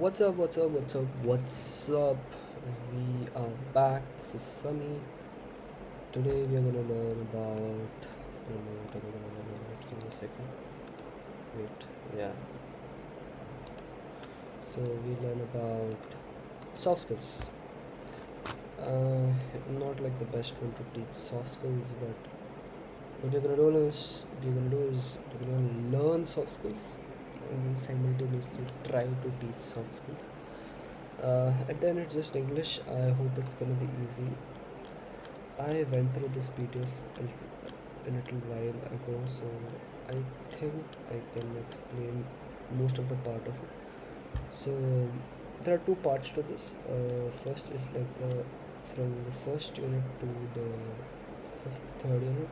What's up, what's up, what's up, what's up? We are back. This is Sunny. Today we are gonna learn about. I don't know what are we gonna learn about. Give me a second. Wait, yeah. So we learn about soft skills. I'm not like the best one to teach soft skills, but what we're gonna learn soft skills and then simultaneously try to teach soft skills. At the end, it's just English. I hope it's gonna be easy. I went through this PDF a little while ago, so I think I can explain most of the part of it. So there are two parts to this. First is like the from the first unit to the third unit.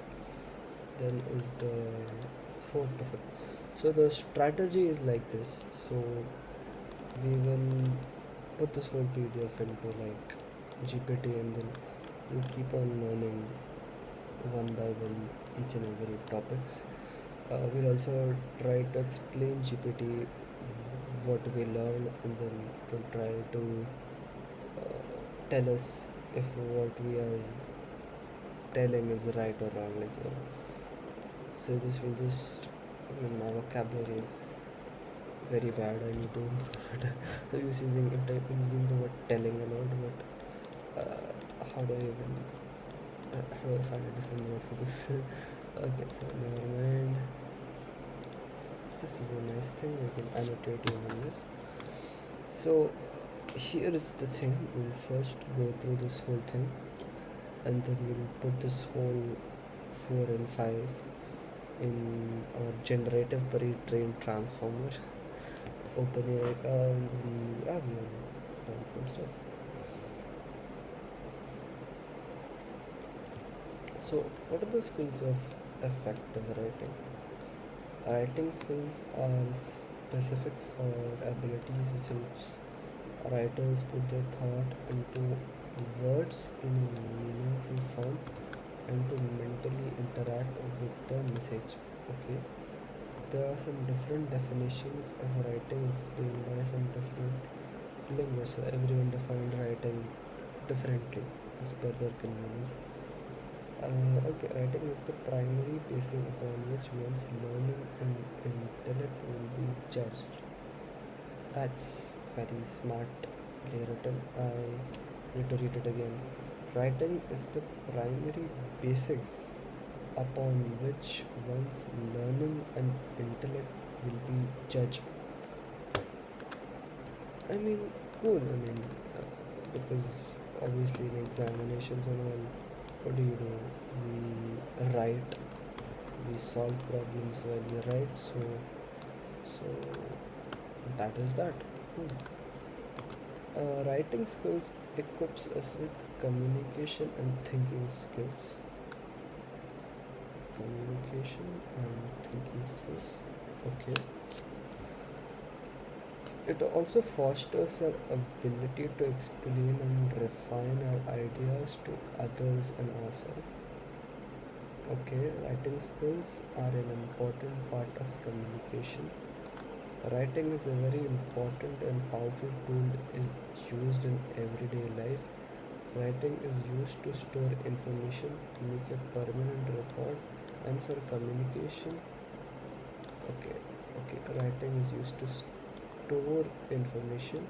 Then is the fourth to fifth. So the strategy is like this. So we will put this whole PDF into like GPT, and then we'll keep on learning one by one each and every topics. We'll also try to explain GPT what we learned, and then we'll try to tell us if what we are telling is right or wrong. So this will just. I mean, my vocabulary is very bad. I need to. I was using the word telling a lot, but how do I even how do I find a different word for this? Okay, so never mind. This is a nice thing. I can annotate using this. So here is the thing. We'll first go through this whole thing, and then we'll put this whole 4 and 5 in our generative pre-trained transformer. Open it, and then we'll run some stuff. So, what are the skills of effective writing? Writing skills are specifics or abilities which helps writers put their thought into words in a meaningful form and to mentally interact with the message. Okay, there are some different definitions of writing explained by some different linguists. So everyone defined writing differently as per their convenience. Okay, writing is the primary basis upon which one's learning and intellect will be judged. That's very smartly written. I need to read it again. Writing is the primary basics upon which one's learning and intellect will be judged. I mean, cool. Because obviously in examinations and all, what do? We write, we solve problems while we write. So that is that. Cool. Writing skills equips us with communication and thinking skills. Communication and thinking skills. Okay. It also fosters our ability to explain and refine our ideas to others and ourselves. Okay, writing skills are an important part of communication. Writing is a very important and powerful tool is used in everyday life. Writing is used to store information, make a permanent record, and for communication. Okay, okay. Writing is used to store information,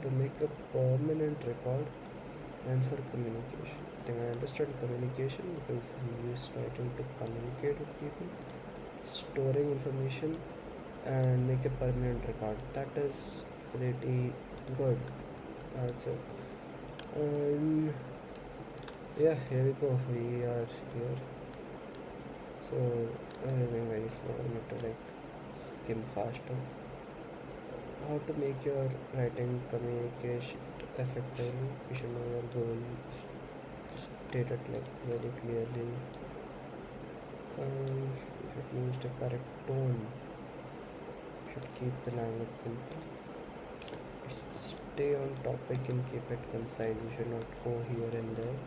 to make a permanent record, and for communication. I think I understand communication because he used writing to communicate with people, storing information, and make a permanent record. That is pretty good. That's it. Um, yeah, here we go. We are here. So I'm moving very slow. I need to like skim faster. How to make your writing communication effectively? You should know your goal. State it like very clearly. You should use the correct tone. You should keep the language simple. You should stay on topic and keep it concise. You should not go here and there.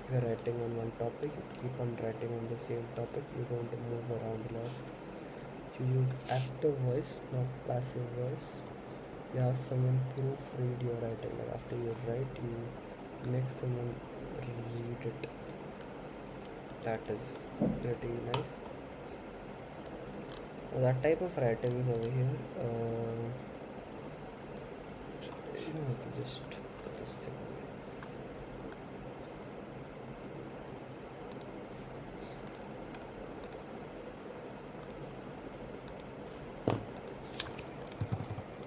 If you're writing on one topic, you keep on writing on the same topic. You don't move around a lot. You use active voice, not passive voice. You have someone proofread your writing. Like after you write, you make someone read it. That is pretty nice. That type of writings over here. I can just put this thing.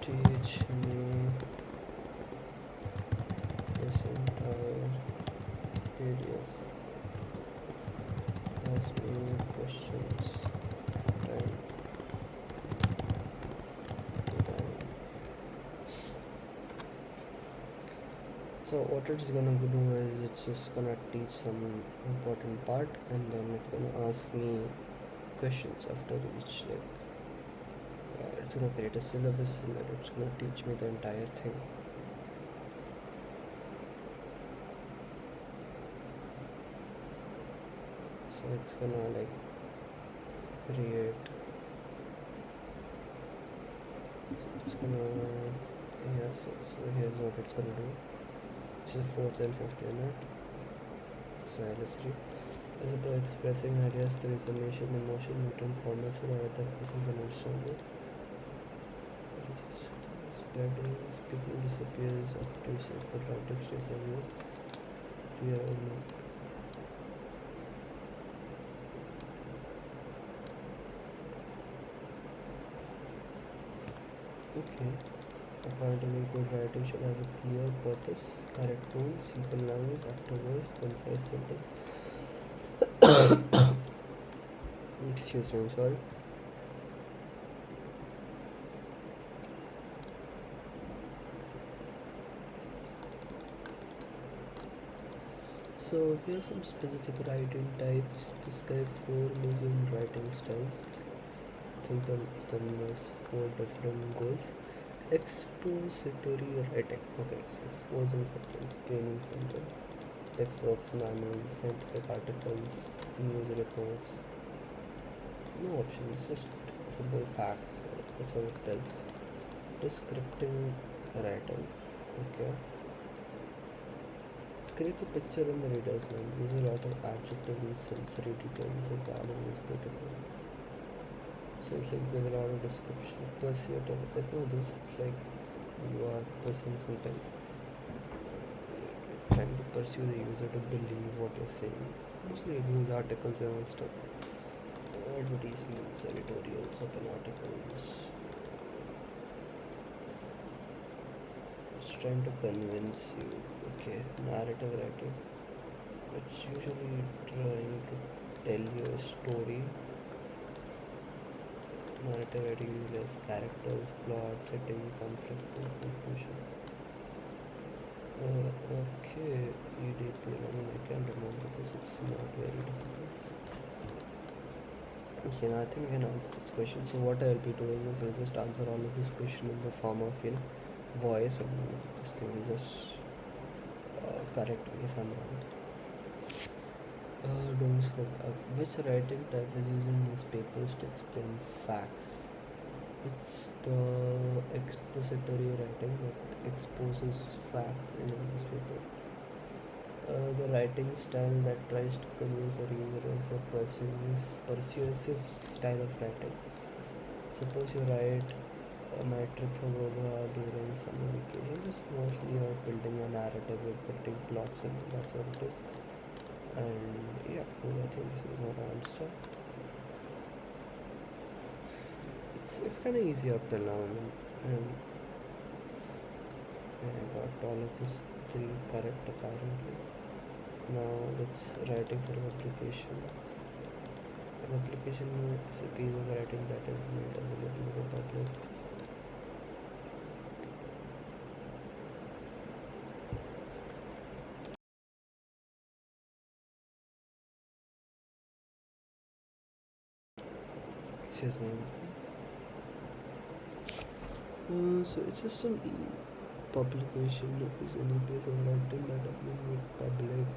Teach me this entire PDF. Ask me questions. Time to time. So what it's gonna do is it's just gonna teach some important part, and then it's gonna ask me questions after each. Like it's gonna create a syllabus, and then it's gonna teach me the entire thing. So it's gonna like create. It's gonna so here's what it's gonna do. This is the fourth and fifth unit. So let's read. As about expressing ideas through information, emotion, written format so that other person can understand it. Spreading, speaking disappears after you say, but writing stays obvious. Fear or not. Okay. Accordingly, good writing should have a clear purpose, correct tone, simple language, active voice, concise sentence. Excuse me, I'm sorry. So here are some specific writing types. Describe 4 major writing styles. Think of them as 4 different goals. Expository writing. Okay, so exposing something, explaining something. Textbooks, manuals, scientific articles, news reports. No options, just simple facts. That's what it tells. Descripting writing. Okay. It creates a picture in the reader's mind. Uses a lot of adjectives, sensory details, and garden is beautiful. So it's like give a lot of description. Persuasive. I know this. It's like you are pursuing something, trying to pursue the user to believe what you're saying. Mostly news articles and all stuff. Advertisements, editorials, open articles. It's trying to convince you. Okay, narrative writing. It's usually trying to tell you a story. Narrative writing uses characters, plot, setting, conflicts, and conclusion. Okay, EDP. I can't remember this. It's not very difficult. Okay, now I think we can answer this question. So what I'll be doing is I'll just answer all of this question in the form of voice, and this thing will just correct me if I'm wrong. Don't scroll. Which writing type is used in newspapers to explain facts? It's the expository writing that exposes facts in a newspaper. The writing style that tries to convince the reader is a persuasive style of writing. Suppose you write my trip for Goa during summer vacation. This is mostly about building a narrative with building plots, and that's what it is. And yeah, I think this is what I understood. It's kind of easy up till now. I got all of this 3 correct apparently. Now it's writing for an application. An application is a piece of writing that is made available to the public. Excuse me. So it's just an publication is any piece of writing that have been made public.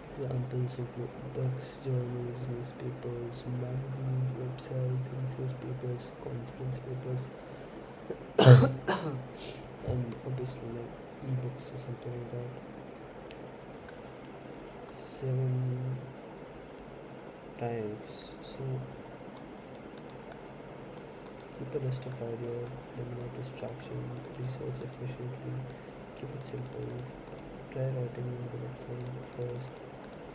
Examples include books, journals, newspapers, magazines, websites, research papers, conference papers. And obviously like ebooks or something like that. 7 times. So keep a list of ideas, eliminate distraction, research efficiently, keep it simple, try writing in bullet form first,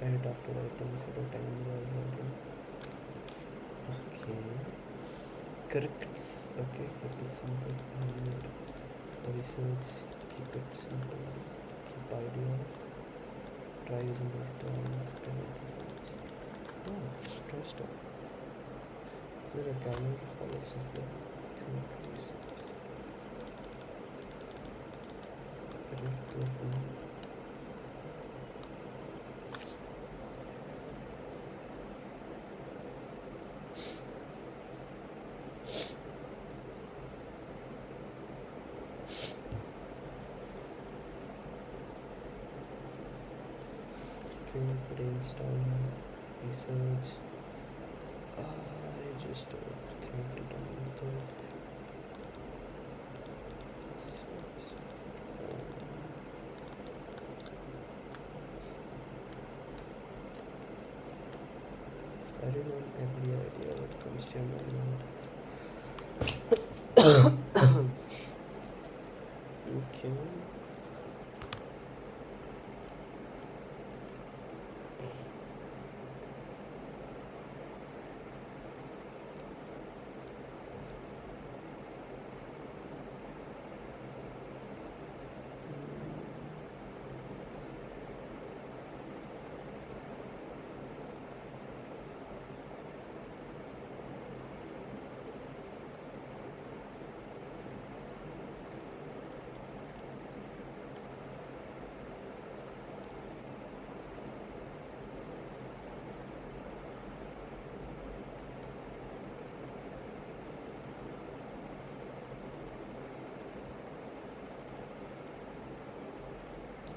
edit after writing, set a time while writing. Okay. Corrects. Okay, keep it simple. Eliminate research, keep it simple, keep ideas, try using bullet points, edit this one. Oh, interesting. Here a calendar follows such a thing. Brainstorm, research. I just think it on this. Writing on every idea that comes to your mind. Okay.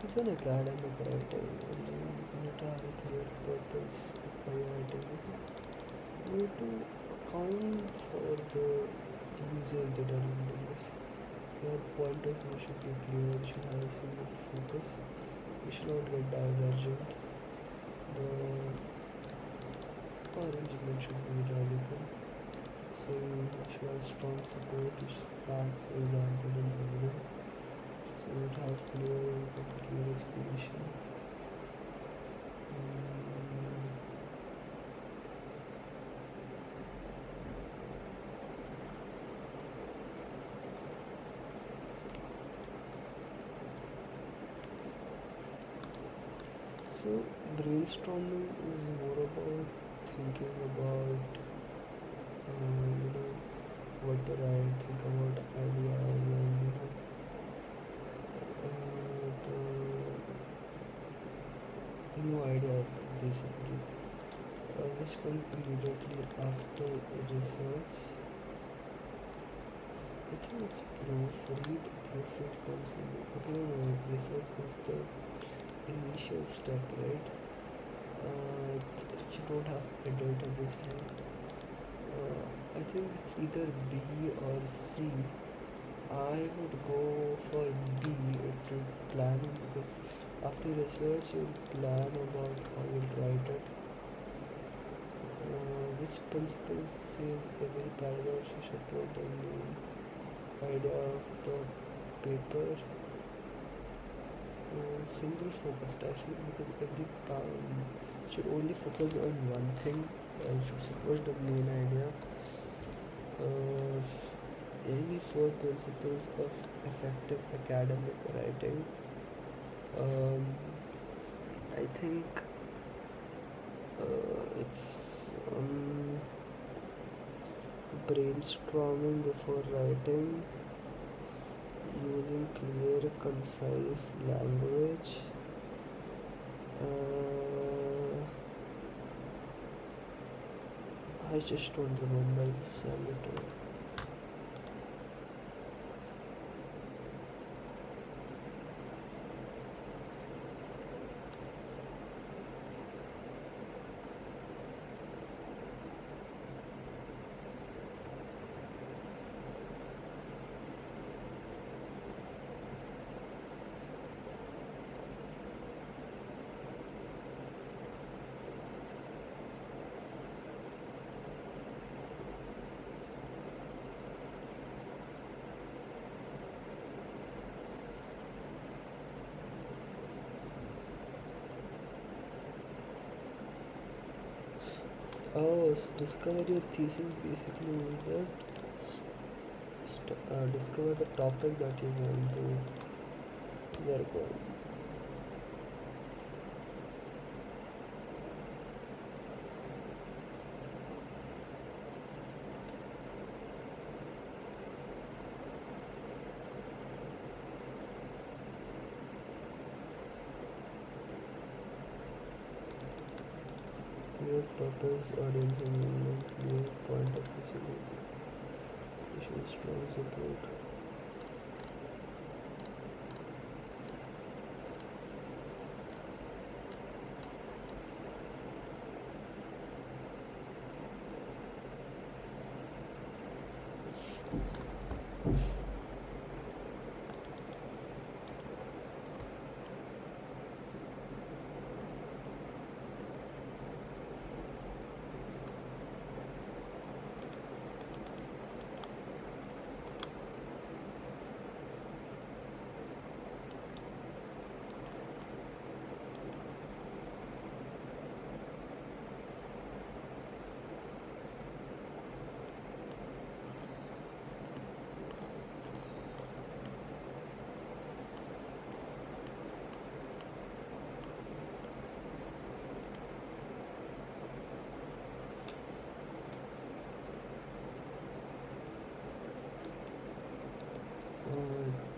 It's an academic writing, and you need to have a clear purpose for your writings. You need to account for the users that are reading this. Your point of view should be clear, you should have a single focus, you should not get divergent. The arrangement should be logical. So you should have strong support, you should facts, example, and evidence. So you would have clear explanation. So brainstorming is more about thinking about what to write, think about ideas and the new ideas basically, which comes immediately after research. I think it's proofread. Proofread comes in. Okay, no, research is the initial step, right? You don't have edit obviously. I think it's either B or C. I would go for B to planning, because after research you plan about how you'll write it. Which principle says every paragraph you should put the main idea of the paper. Single focused actually, because every should only focus on one thing. Should suppose the main idea. Any 4 principles of effective academic writing. I think it's brainstorming before writing, using clear, concise language, I just don't remember this sanitary. Oh, so discover your thesis basically means that discover the topic that you want to work on. Clear purpose, audience engagement, clear point of visualization, strong support.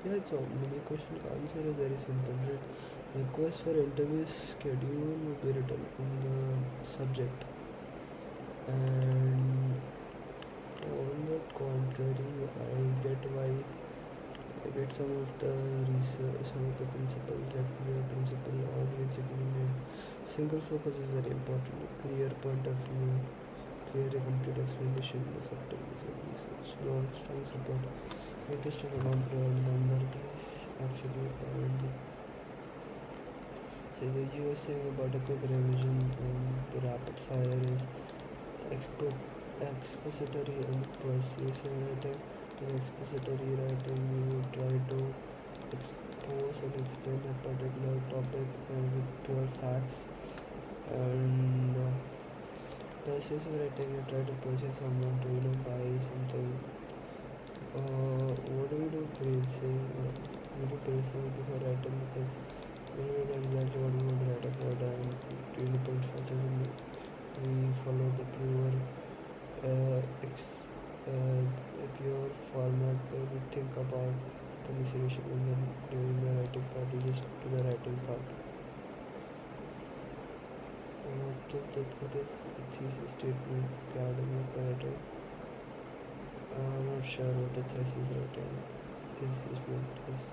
Yeah, it's a mini question answer is very simple, right? Request for interview schedule will be written in the subject, and on the contrary, I get some of the research, some of the principles that clear principle, audience agreement. Single focus is very important. Clear point of view, clear and complete explanation, effective use of research, strong support. I just to remember these actually. And so you were saying about a quick revision, the rapid fire is expert, expository and persuasive writing. In expository writing, you will try to expose and explain a particular topic with pure facts. And persuasive writing, you try to persuade someone to buy something. What do we do praising? We do praising before writing because we know exactly what we want to write about and really put it. We follow the uh, ex, pure format where we think about the solution and then during the writing part we just do the writing part. What is a thesis statement academic writing? I'm not sure what a thesis writing thesis statement is.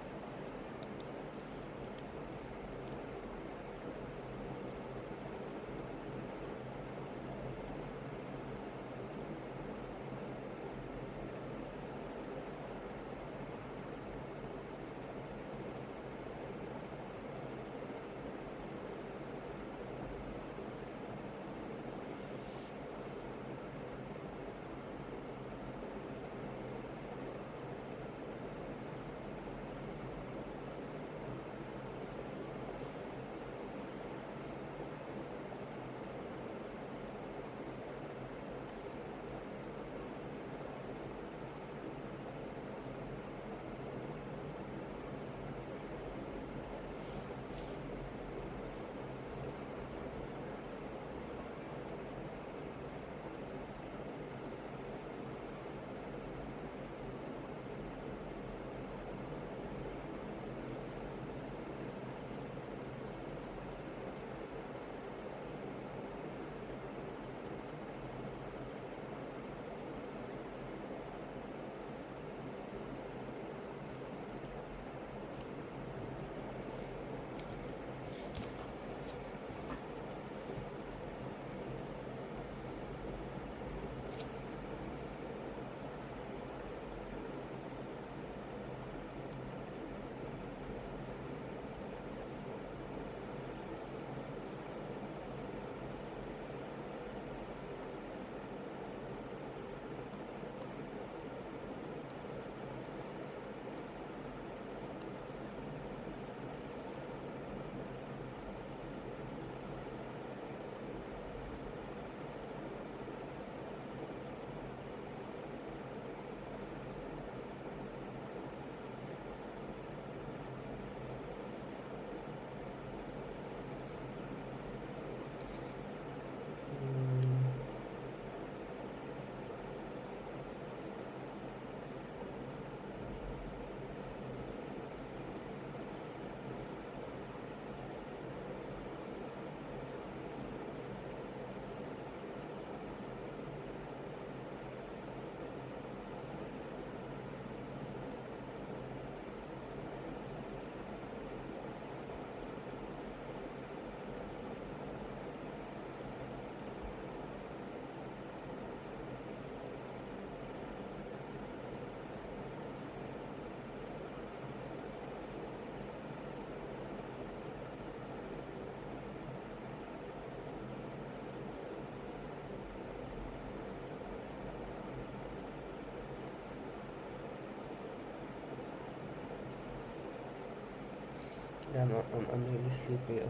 I'm really sleepy.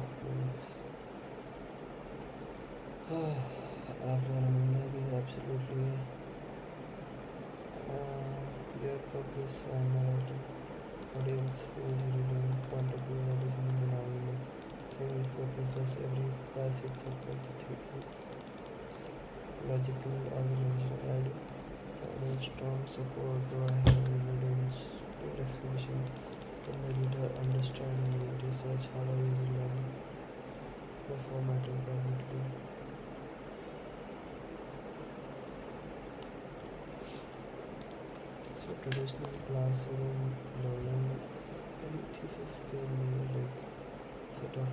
After Maybe absolutely clear purpose and narrative. Audience who is reading point of view that is an argument. Single focus does every passage support the thesis. Logical organization and strong support to a heavy evidence clear explanation. Can the reader understand and research how a user learn the formatting perfectly? So traditional classroom learning and thesis can be like set of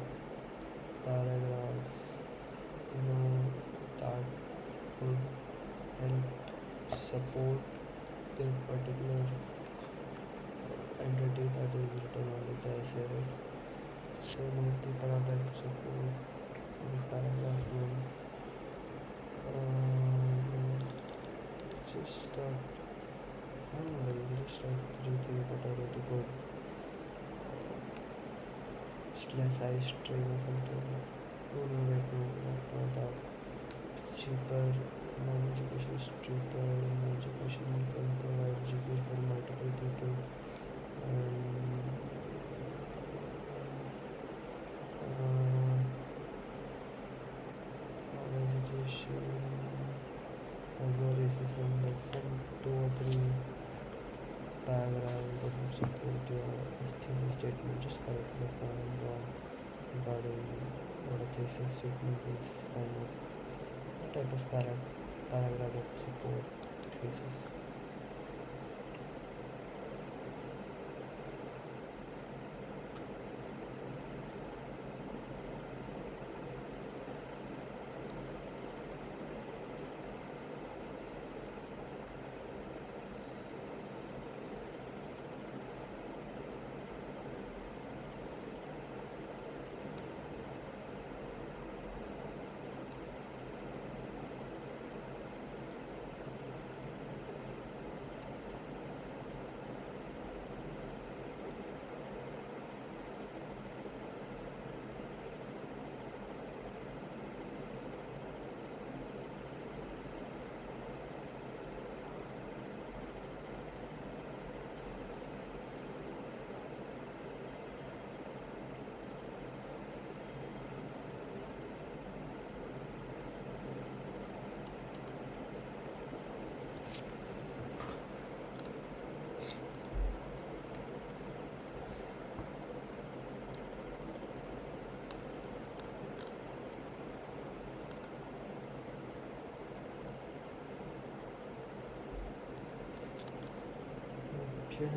paragraphs, you know, that could help support the particular entity that is written on the essay, right? So note the paragraph support the paragraph one. Just I don't know, you just write three things that are really good. Less ice string or something. Oh no, wait, no, not that. It's cheaper. Non-education is cheaper. Education can provide education for multiple people. And non-education has no racism. Like some two or three paragraphs that would support your thesis statement. Just correct the if I'm wrong regarding what a thesis statement is and what type of paragraph that support thesis. Okay.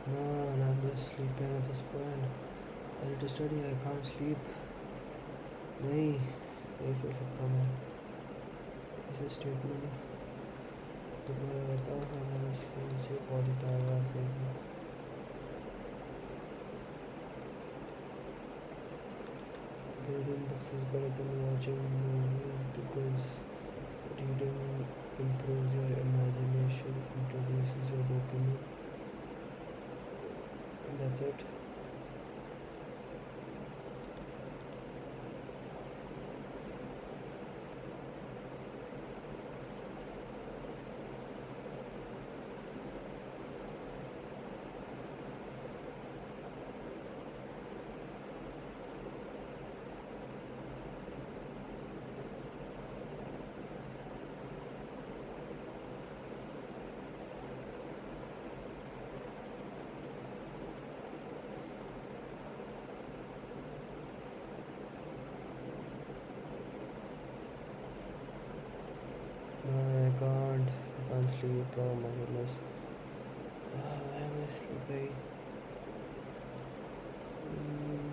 Man, I'm just sleeping at this point. I need to study, I can't sleep. नहीं ये से सकता मैं इसे statement तुम्हारा रहता है मैंने इसके नीचे बॉडी पैराग्राफ से reading books is better than watching movies because reading improves your imagination, introduces your dopamine, and that's it. sleep. Oh my goodness. Why am I sleepy? Mm.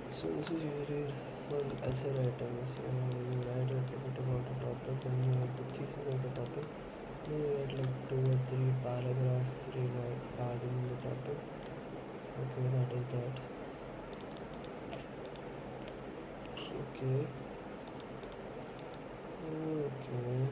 So this is usually for essay writers. You write a bit about a topic and you have the thesis of the topic. You write like 2 or 3 paragraphs regarding the topic. Okay, that is that. Okay. Okay.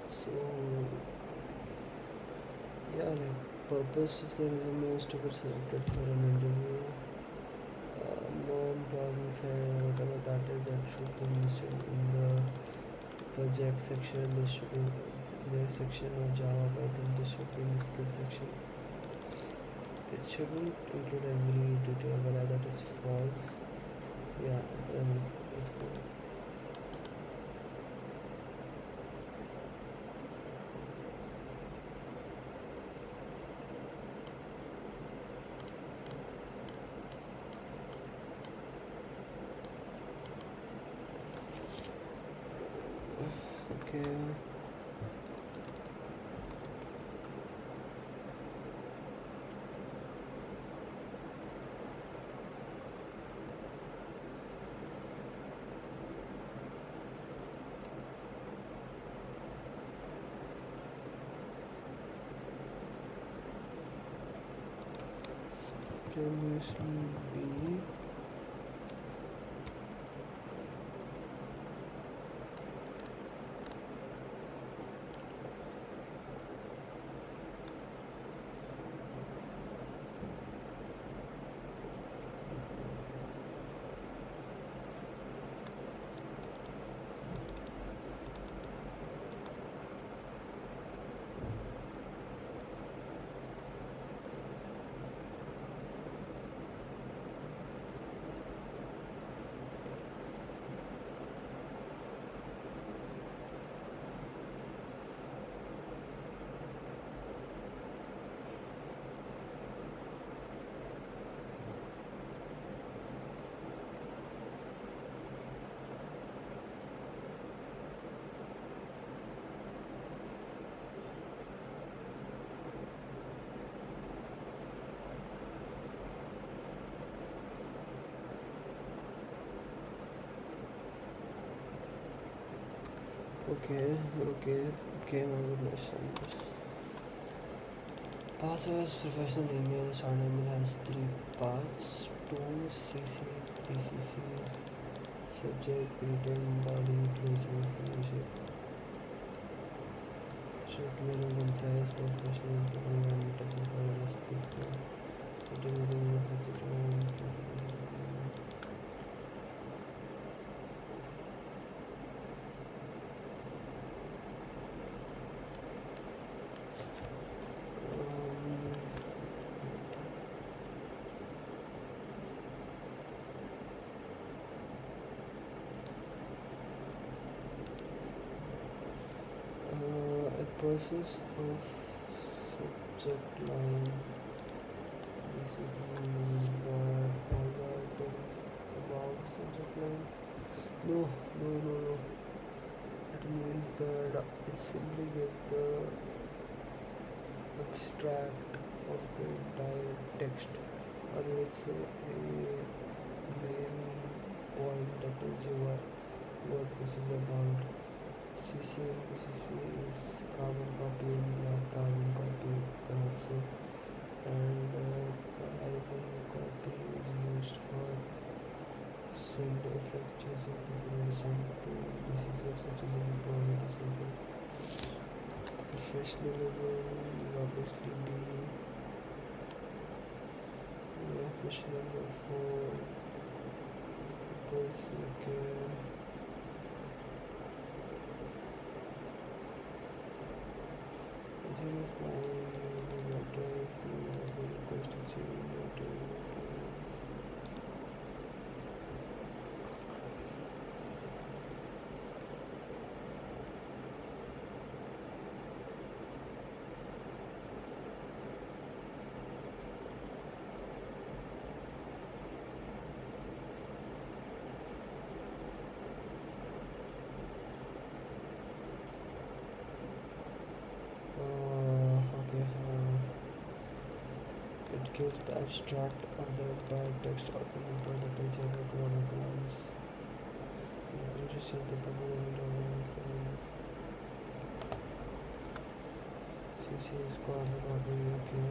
So yeah, like purpose of the resume is to get selected for an interview. Non-blogging side, whatever that is, that should be listed in the project section. This should be the section of Java, Python. This should be in the skill section. It shouldn't include every detail, whether that is false. Yeah, then it's good. Okay. Previously be okay, okay, my goodness. Passwords professional email. Short email has 3 parts. 2 CC, PCC, subject, written, body, closing, solution. Should clear and concise, professional, and technical, respectful. Written, for the process of subject line basically means that all the items above the subject line. No, no, no, no. It means that it simply gives the abstract of the entire text, or you would say a main point that tells you what this is about. CC and PCC is carbon copy and carbon copy also, and carbon copy is used for send is like choosing people to send to. This is also choosing people to send to. Professionalism will obviously be question number 4. Person care. I think if the matter if you have a request to change matter. Okay. It gives the abstract of the entire text or the number that tells you about what it means. You just set the bubble and CC is carbon copy. Okay.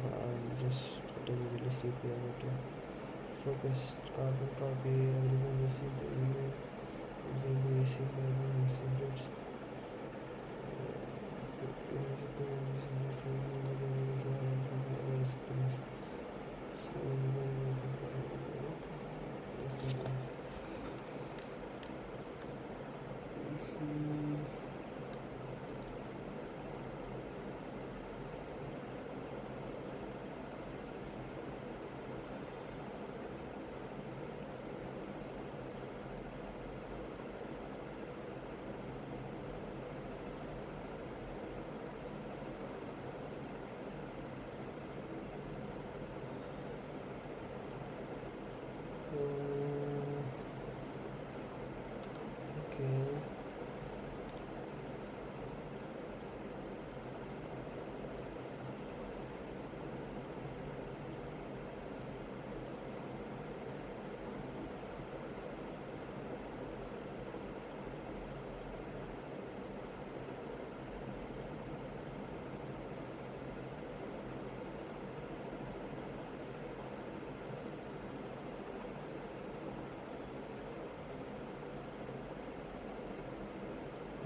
I'm just getting really sleepy about it. Focused carbon copy, everyone receives the email. It will be received by the messengers. Okay.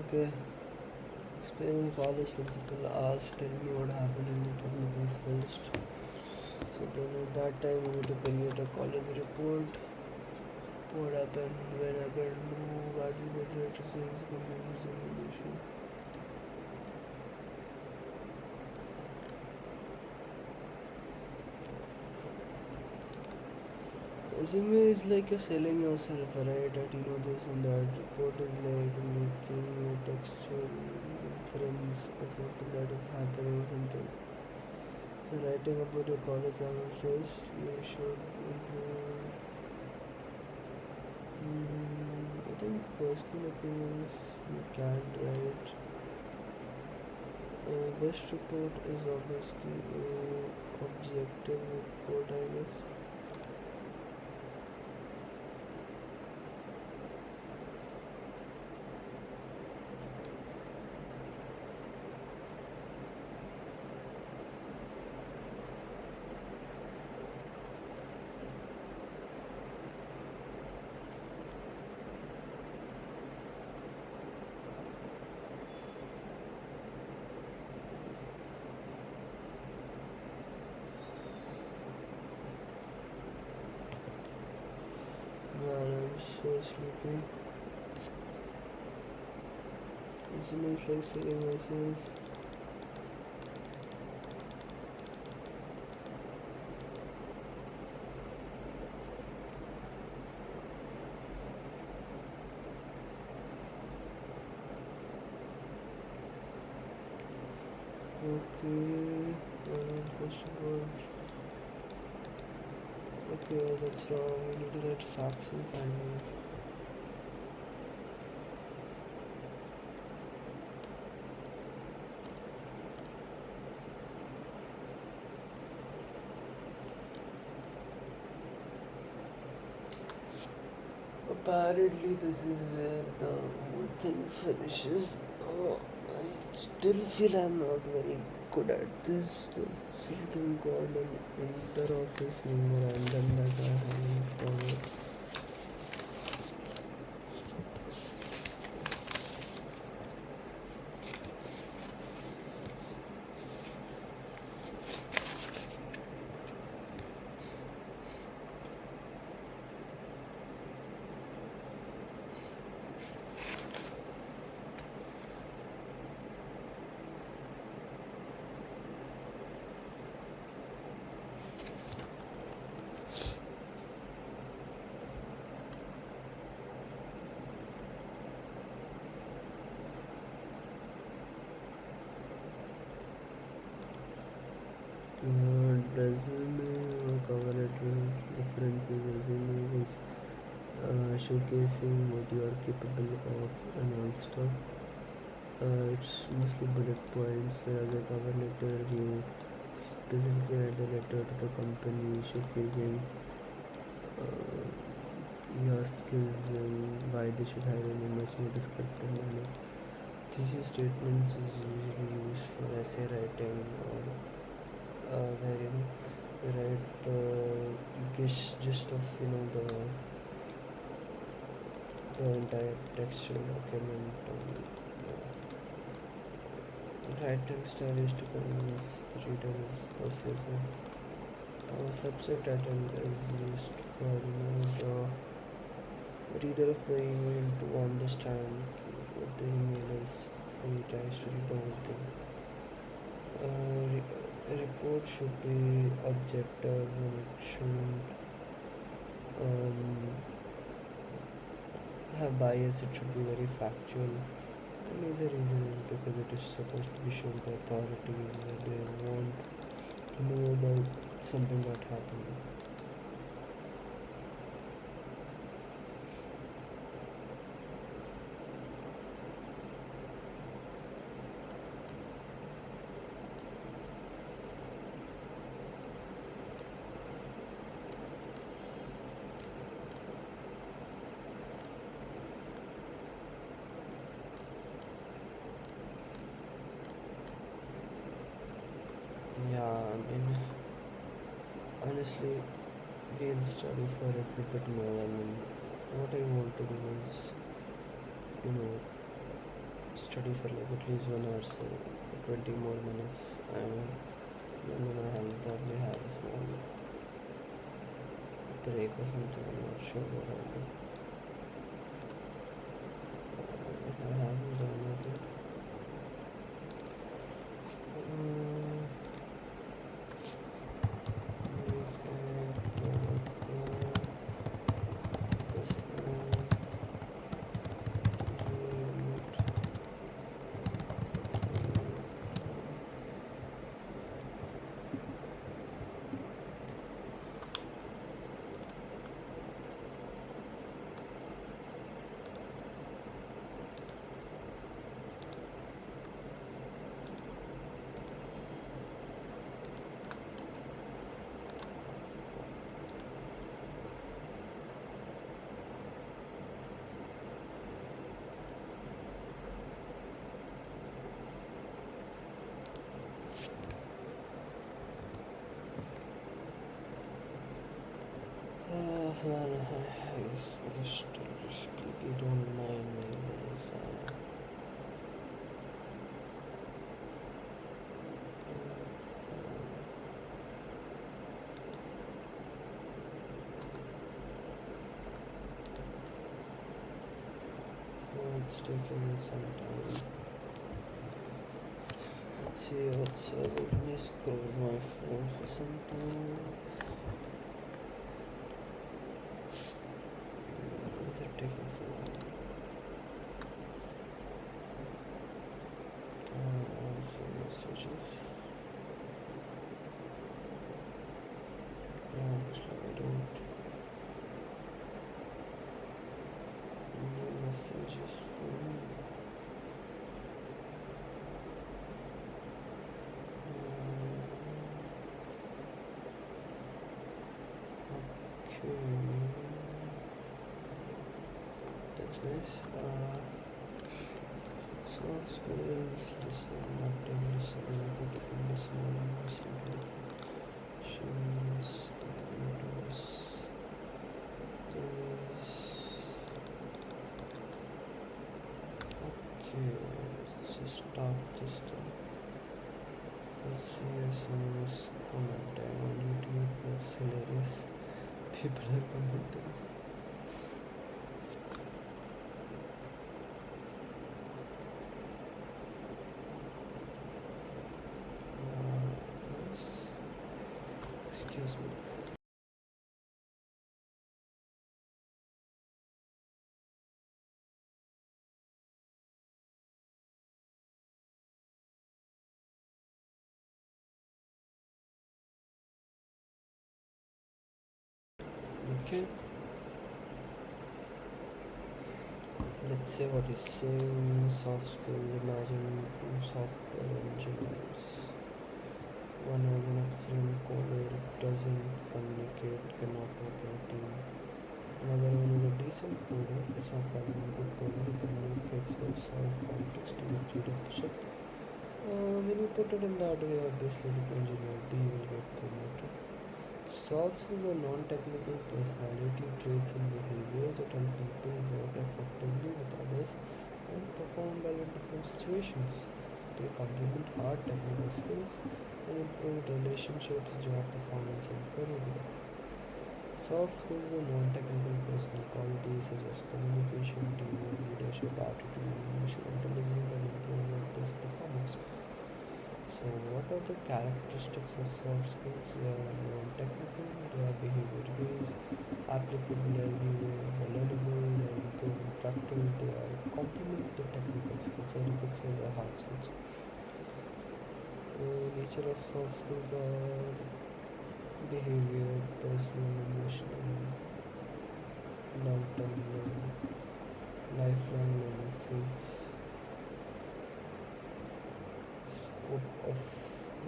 Okay. Explaining college principal asked, tell me what happened in the technical first. So then at that time we need to create a college report. What happened, when happened, who participated, sales, community simulation. Resume is like you're selling yourself, right? That you know this and that. Report is like making a textual inference or something that is happening or something. So writing about your college annual first, you should include. I think personal opinions you can't write. Best report is obviously a objective report, I guess. sleepy. Resume is like selling myself. Okay, first of all, okay, that's wrong. We need to write facts and findings. Apparently, this is where the whole thing finishes. I still feel I'm not very good at this. Something called an inter-office memorandum that I haven't followed. Resume or cover letter difference is resume is showcasing what you are capable of and all stuff. It's mostly bullet points, whereas a cover letter you specifically write the letter to the company showcasing uh, your skills and why they should hire you in a much more descriptive manner. Thesis statements is usually used for essay writing or where you write the gist of the entire textual document. Writing style is to convince the reader is persuasive. Subject item is used for the reader of the email to understand what the email is before he tries to read the whole thing. A report should be objective and it shouldn't um, have bias, it should be very factual. The major reason is because it is supposed to be shown by authorities where they want to know about something that happened. Yeah, honestly, we'll study for a little bit more. What I want to do is, you know, study for like at least 1 hour, so 20 more minutes. And then I will probably have a small break or something. I'm not sure what I'll do. I have it downloaded. It's taking some time. Let's see what's let me scroll my phone for some time. Why is it taking so long? Also messages. Obviously I don't. No messages from. Okay. That's nice. Soft skills, listen, active listening, critical listening, listening, actions, notice, this. Okay, let's just start this time. Let's see if someone is commenting on YouTube. That's hilarious. People are commenting. Yes. Excuse me. Okay. Let's say what is saying. Soft skill. Imagine software engineers. One has an excellent coder, doesn't communicate, cannot work in a team. Another one is a decent coder, it's not having a good coder, communicates well, solve complex to get leadership. When you put it in that way, obviously the engineer B will get promoted. Soft skills are non-technical personality traits and behaviors that help people work effectively with others and perform well in different situations. They complement hard technical skills and improve relationships, job performance, and career growth. Soft skills are non-technical personal qualities such as communication, teamwork, leadership, attitude, emotional intelligence, and improve workplace performance. So, what are the characteristics of soft skills? They are non-technical, they are behavior-based, applicable everywhere, learnable, they are improving practice, they are complement the technical skills, or you could say the hard skills. Nature of soft skills are behavior, personal, emotional, long-term learning, lifelong learning skills, scope of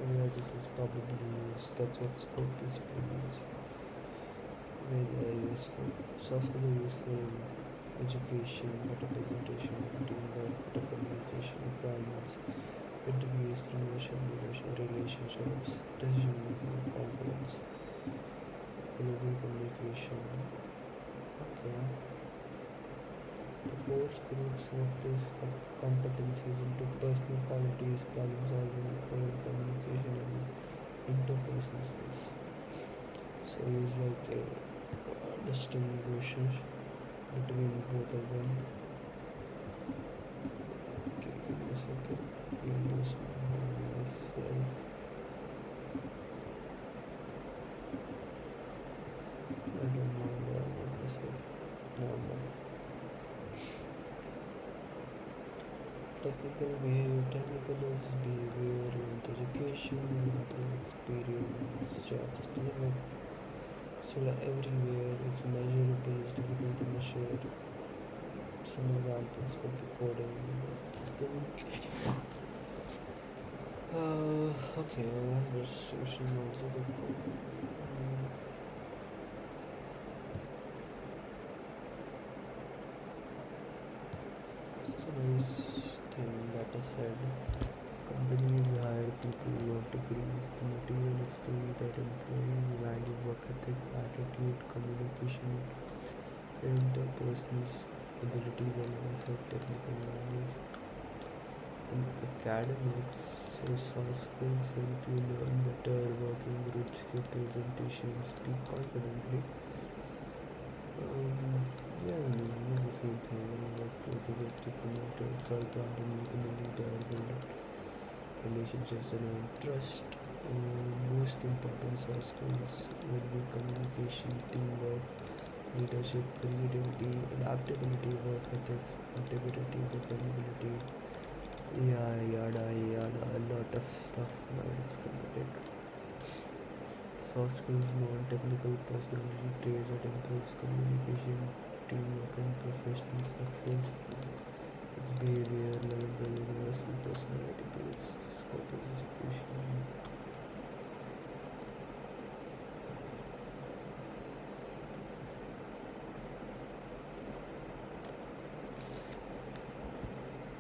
where this is probably used. That's what scope basically means. Where they are useful. Soft skills are useful in education, better presentation, teamwork, better communication, employment, interviews, promotion, relationships, decision making, confidence, global communication. Okay. The course groups workplace competencies into personal qualities, problem solving, oral communication, and interpersonal skills. So he's like a distinguisher between both of them. Okay, give me a second. Introduce myself. I don't know where I want myself. Never mind. Technical is behavior and education through experience, job specific. So like everywhere it's measurable, it's difficult to measure. Some examples could be coding, communication. Okay, registration also good. It's a nice thing that I said. Companies hire people who have degrees, the material experience that employee value work ethic, attitude, communication, interpersonal abilities alongside technical knowledge. In academics, so soft skills help you learn better, work in groups, give presentations, speak confidently. Yeah, I mean, it's the same thing. Workplace, they get to promote it, solve problem in a leader, build relationships and earn trust. Most important soft skills would be communication, teamwork, leadership, creativity, adaptability, work ethics, integrity, dependability. Yeah, yada yada, a lot of stuff, but it's gonna pick. Soft skills, non-technical personality traits that improves communication, teamwork, and professional success. It's behavior, learnable, universal personality based. Scope is education.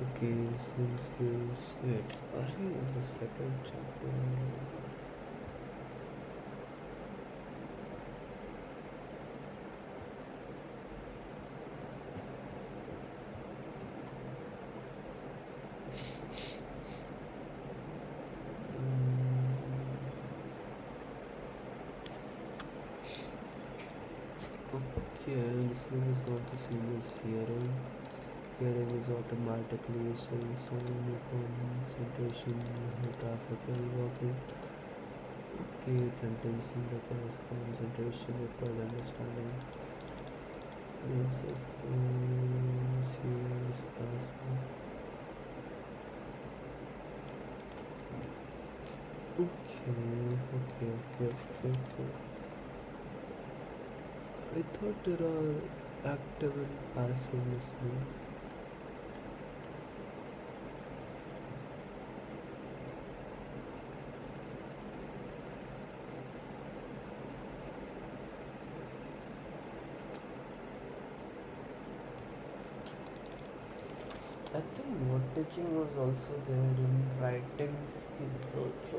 Okay, listening skills. Wait, are we in the second chapter? Okay, listening is not the same as hearing. Hearing is automatically showing sound, concentration, traffic while walking. Okay, sentencing requires concentration, requires understanding. It's serious, passive. Okay. I thought there are active and passive listening. I think note taking was also there in writing skills also.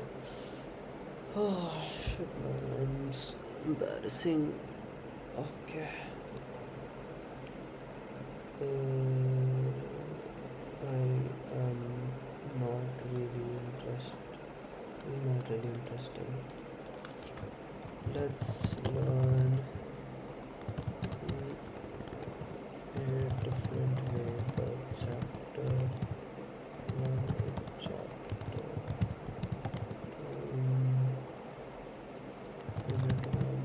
Oh shit man, it's embarrassing. Okay. I am not really interested. It's not really interesting. Let's learn a different way. The chapter one, chapter is it on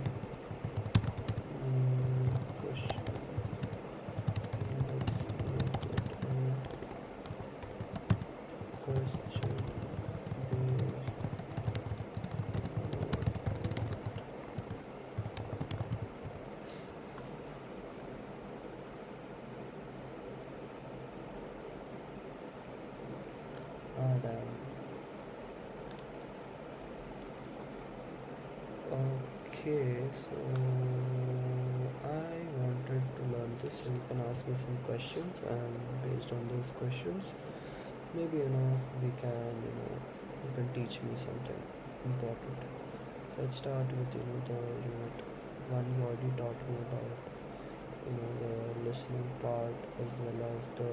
question? Let's make it a question based. Adam. Okay, so I wanted to learn this, so you can ask me some questions, and based on those questions, maybe you can teach me something important. Let's start with the one you already taught me about, the listening part as well as the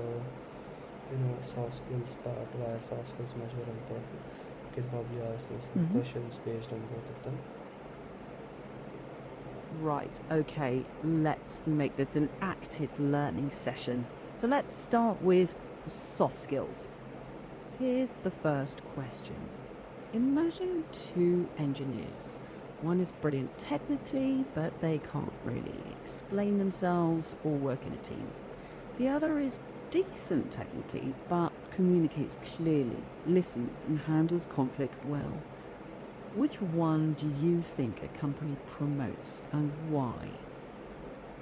soft skills part. Why soft skills much more important? You can probably ask me some Mhm. questions based on both of them. Right, okay, let's make this an active learning session. So let's start with soft skills. Here's the first question. Imagine two engineers. One is brilliant technically, but they can't really explain themselves or work in a team. The other is decent technically, but communicates clearly, listens, and handles conflict well. Which one do you think a company promotes and why?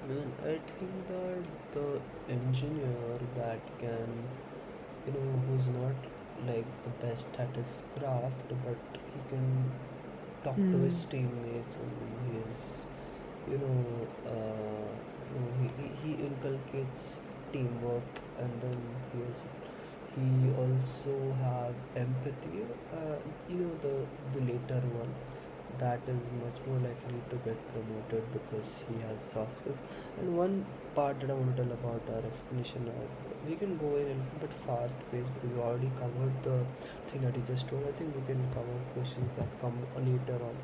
Well, I think that the engineer that can, who's not like the best at his craft, but he can talk to Hmm. his teammates and he is, you know, he inculcates teamwork, and then he also have empathy. The later one, that is much more likely to get promoted because he has soft skills. And one part that I want to tell about our explanation, we can go in a little bit fast paced because we already covered the thing that he just told. I think we can cover questions that come later on,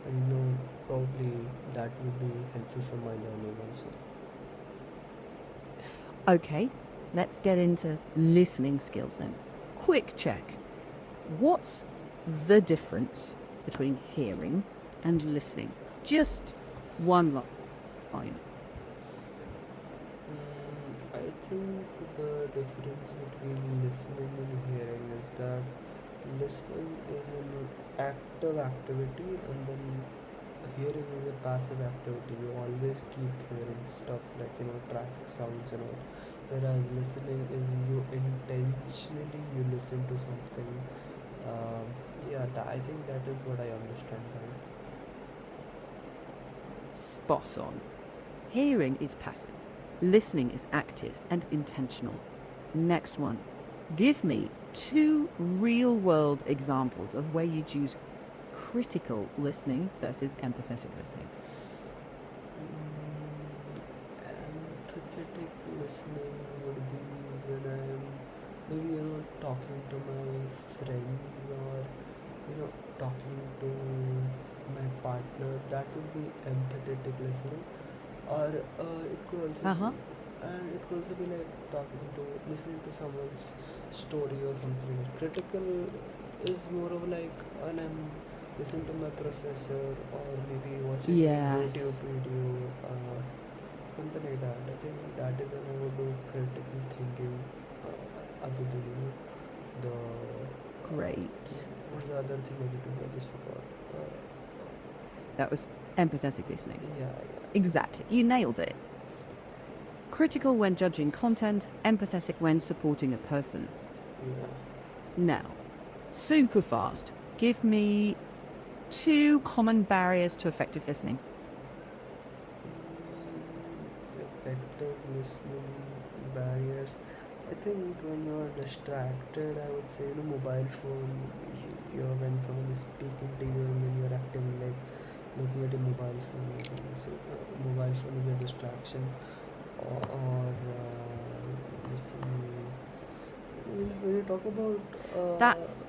and probably that would be helpful for my learning also. Okay, let's get into listening skills then. Quick check. What's the difference between hearing and listening? Just one line. I think the difference between listening and hearing is that listening is an active activity and then hearing is a passive activity. You always keep hearing stuff like traffic sounds and all. Whereas listening is you intentionally you listen to something. Um, yeah, I think that is what I understand by it. Spot on. Hearing is passive, listening is active and intentional. Next one. Give me two real world examples of where you'd use critical listening versus empathetic listening. Empathetic listening would be when I'm maybe talking to my friends or talking to my partner. That would be empathetic listening. Or it could also Uh be, huh. and it could also be like listening to someone's story or something. Critical is more of like when I'm listening to my professor or maybe watching a YouTube Yes. video, something like that. I think that is when I would do critical thinking, other than the Great. what's the other thing I did do? I just forgot. That was empathetic listening. Yeah, yes. Exactly. You nailed it. Critical when judging content, empathetic when supporting a person. Yeah. Now, super fast. Give me two common barriers to effective listening. Effective listening barriers. I think when you're distracted, I would say mobile phone. When someone is speaking to you and when you're acting like looking at a mobile phone, I think so. Mobile phone is a distraction, or you see when you talk about That's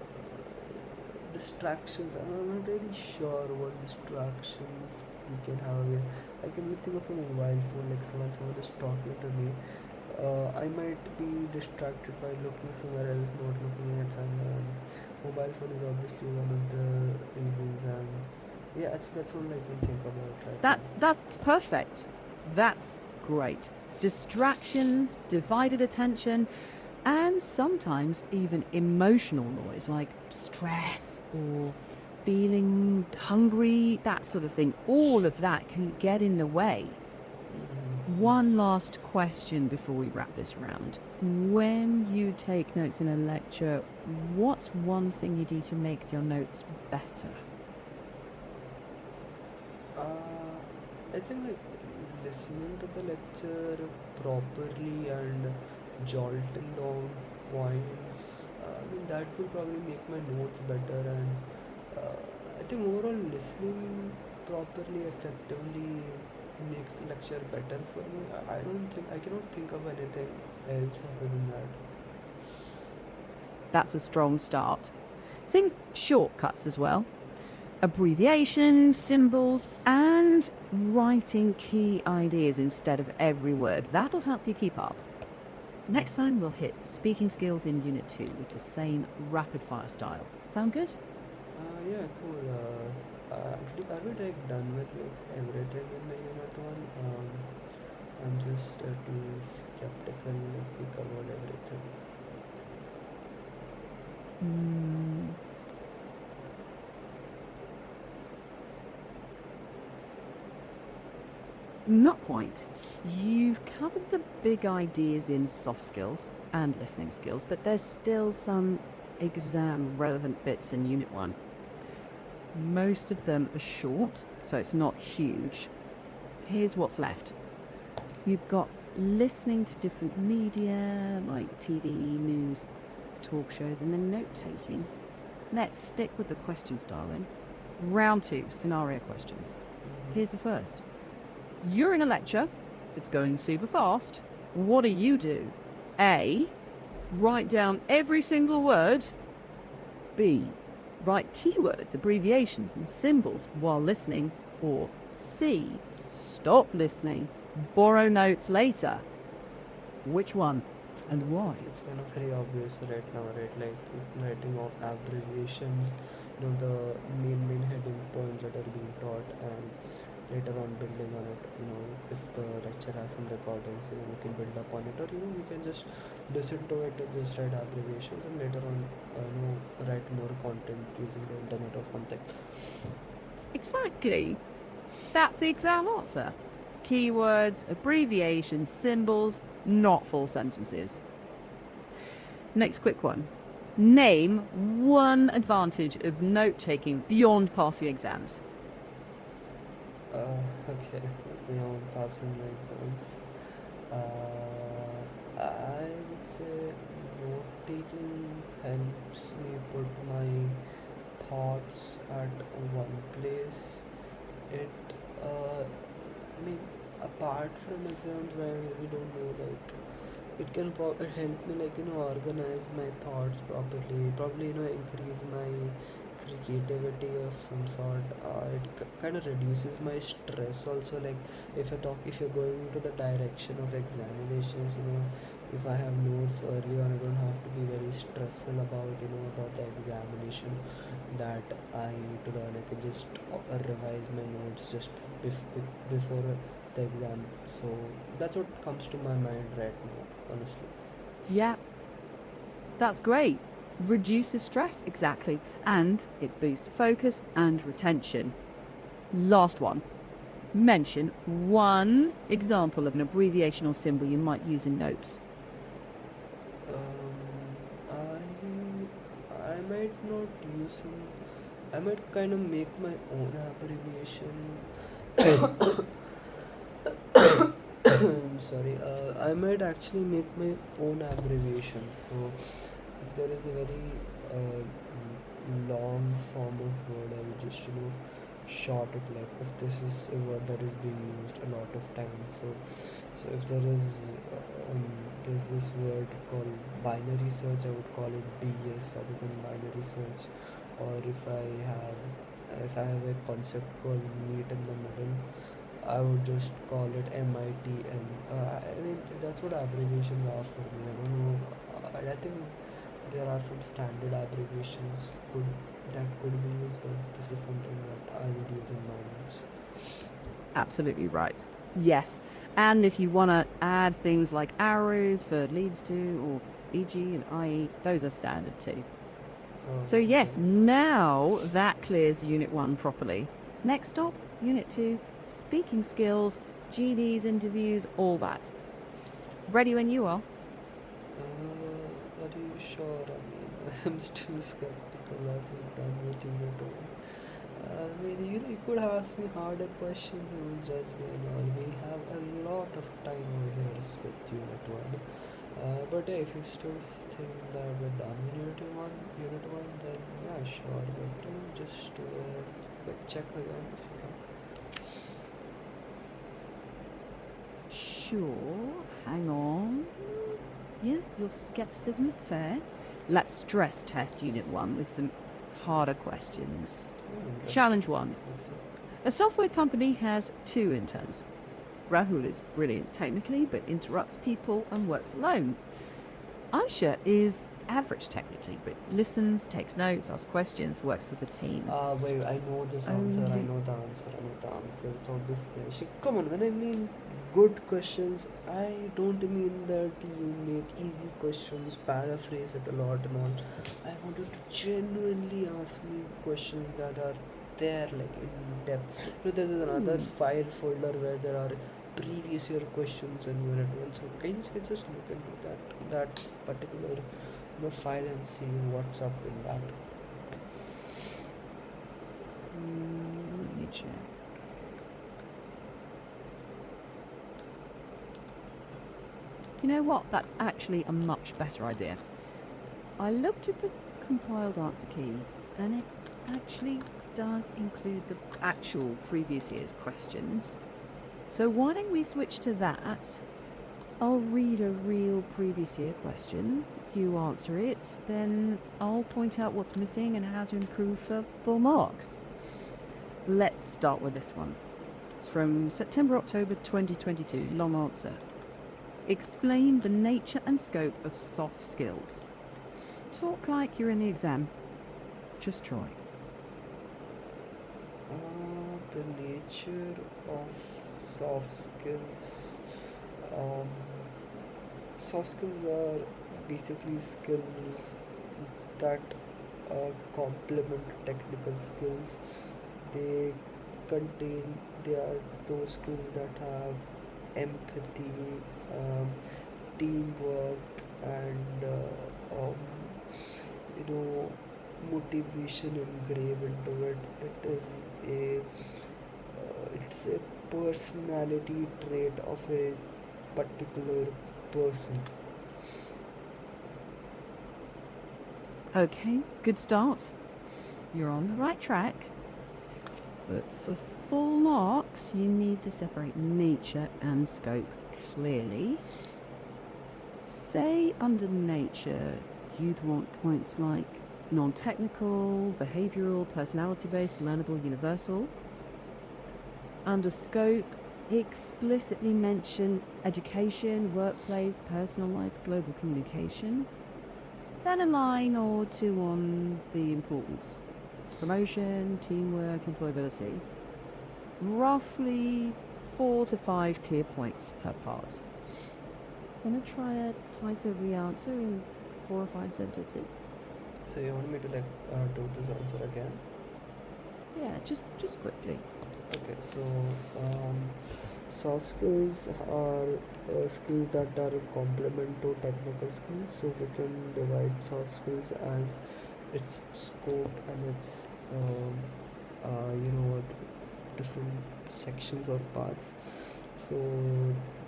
distractions. I'm not really sure what distractions we can have here. I can only think of a mobile phone, like someone is talking to me. I might be distracted by looking somewhere else, not looking at him. Mobile phone is obviously one of the reasons, and yeah, I think that's all I can think about right now. that's perfect. That's great. Distractions, divided attention, and sometimes even emotional noise like stress or feeling hungry, that sort of thing. All of that can get in the way. One last question before we wrap this round. When you take notes in a lecture, what's one thing you do to make your notes better? I think like listening to the lecture properly and jolting down points. I mean that will probably make my notes better, and I think overall listening properly, effectively makes the lecture better for me. I don't think I cannot think of anything else other than that. That's a strong start. Think shortcuts as well. Abbreviations, symbols, and writing key ideas instead of every word. That'll help you keep up. Next time, we'll hit speaking skills in Unit 2 with the same rapid fire style. Sound good? Yeah, cool. Actually, are we like done with like everything in the unit one? I'm just too skeptical if we covered everything. Mm, not quite. You've covered the big ideas in soft skills and listening skills, but there's still some exam relevant bits in Unit 1. Most of them are short, so it's not huge. Here's what's left. You've got listening to different media like TV, news, talk shows, and then note taking. Let's stick with the question style then. Round 2, scenario questions. Here's the first. You're in a lecture, it's going super fast. What do you do? A. Write down every single word. B. Write keywords, abbreviations, and symbols while listening. Or C. Stop listening. Borrow notes later. Which one and why? It's kind of very obvious right now, right? Like writing of abbreviations, the main heading points that are being taught, and later on building on it. If the lecture has some recordings, we can build up on it, or we can just listen to it and just write abbreviations, and later on, write more content using the internet or something. Exactly. That's the exam answer. Keywords, abbreviations, symbols, not full sentences. Next quick one. Name one advantage of note taking beyond passing exams. Okay, passing my exams. I would say note taking helps me put my thoughts at one place. It, I mean, apart from exams, I really don't know. Like, it can it help me, like, organize my thoughts properly. Probably, increase my creativity of some sort. It kind of reduces my stress also. Like, if you're going to the direction of examinations, if I have notes early on, I don't have to be very stressful about the examination that I need to learn. I can just revise my notes just before the exam. So that's what comes to my mind right now, honestly. Yeah, that's great. Reduces stress, exactly. And it boosts focus and retention. Last one. Mention one example of an abbreviation or symbol you might use in notes. I might not use some. I might kind of make my own abbreviation. I'm sorry. I might actually make my own abbreviations. So if there is a very long form of word, I would just short it. Like, if this is a word that is being used a lot of times, so if there's this word called binary search, I would call it BS other than binary search. Or if I have a concept called meet in the middle, I would just call it MITM. I mean, that's what abbreviations are for me. I don't know. I think there are some standard abbreviations that could be used, but this is something that I would use in my notes. Absolutely right. Yes. And if you want to add things like arrows for leads to, or e.g. and i.e., those are standard too. So yes, Okay. now that clears Unit 1 properly. Next stop, Unit 2, speaking skills, GDs, interviews, all that. Ready when you are. Are you sure? I mean, I'm still skeptical. I've been done with Unit 1. I mean, you could ask me harder questions and will judge me and all. We have a lot of time over here with Unit 1. But yeah, if you still think that we're done with Unit 1, then yeah, sure. But just do a quick check again if you can. Sure, hang on. Yeah, your skepticism is fair. Let's stress test Unit 1 with some harder questions. Challenge 1. Let's see. A software company has 2 interns. Rahul is brilliant technically, but interrupts people and works alone. Aisha is average technically, but listens, takes notes, asks questions, works with the team. Wait, I know this answer. I Only- know the answer. It's obviously. Come on, when I mean good questions, I don't mean that you make easy questions, paraphrase it a lot and all. I want you to genuinely ask me questions that are there, like in depth. There's another file folder where there are previous year questions in Unit 1. So can you just look into that particular file and see what's up in that? Let me check. You know what? That's actually a much better idea. I looked at the compiled answer key, and it actually does include the actual previous year's questions. So why don't we switch to that? I'll read a real previous year question, you answer it, then I'll point out what's missing and how to improve for full marks. Let's start with this one. It's from September, October 2022, long answer. Explain the nature and scope of soft skills. Talk like you're in the exam. Just try. The nature of soft skills. Um, Soft skills are basically skills that complement technical skills. They contain, they are those skills that have empathy, um, teamwork, and you know, motivation engraved into it. It's a personality trait of a particular person. Okay, good start. You're on the right track. But for full marks, you need to separate nature and scope clearly. Say under nature, you'd want points like non-technical, behavioural, personality-based, learnable, universal. Under scope, explicitly mention education, workplace, personal life, global communication. Then a line or two on the importance. Promotion, teamwork, employability. Roughly 4 to 5 clear points per part. Want to try a tight every answer in 4 or 5 sentences? So you want me to do this answer again? Yeah, just quickly. Okay, so um, soft skills are skills that are a complement to technical skills. So we can divide soft skills as its scope and its what, different sections or parts. So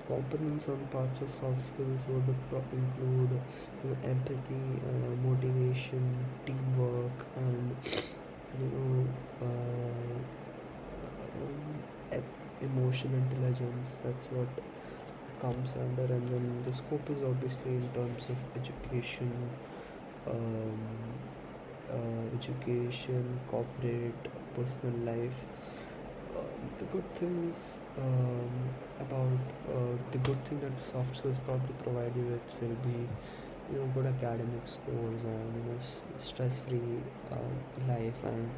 components on parts of soft skills would include empathy, motivation, teamwork, and you know uh, emotional intelligence. That's what comes under. And then the scope is obviously in terms of education, um, corporate, personal life. The good things about the good thing that soft skills probably provide you with will be good academic scores and stress-free life and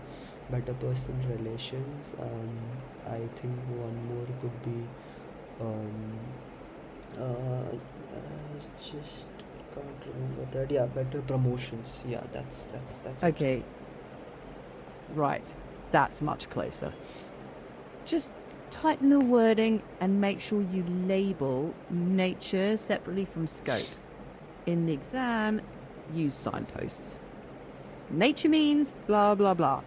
better personal relations. I think one more could be um, just can't remember that. Yeah, better promotions. Yeah, that's it. Okay, right. That's much closer. Just tighten the wording and make sure you label nature separately from scope. In the exam, use signposts. Nature means blah, blah, blah.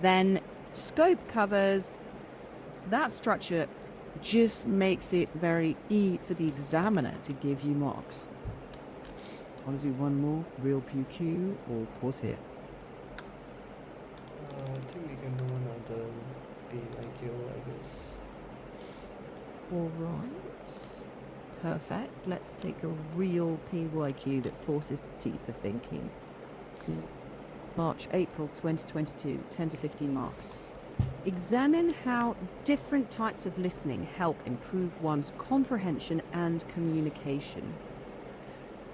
Then scope covers that structure, just makes it very easy for the examiner to give you marks. Want to do one more? Real PQ or pause here? I think we can do another PYQ, I guess. All right. Perfect. Let's take a real PYQ that forces deeper thinking. March, April 2022, 10 to 15 marks. Examine how different types of listening help improve one's comprehension and communication.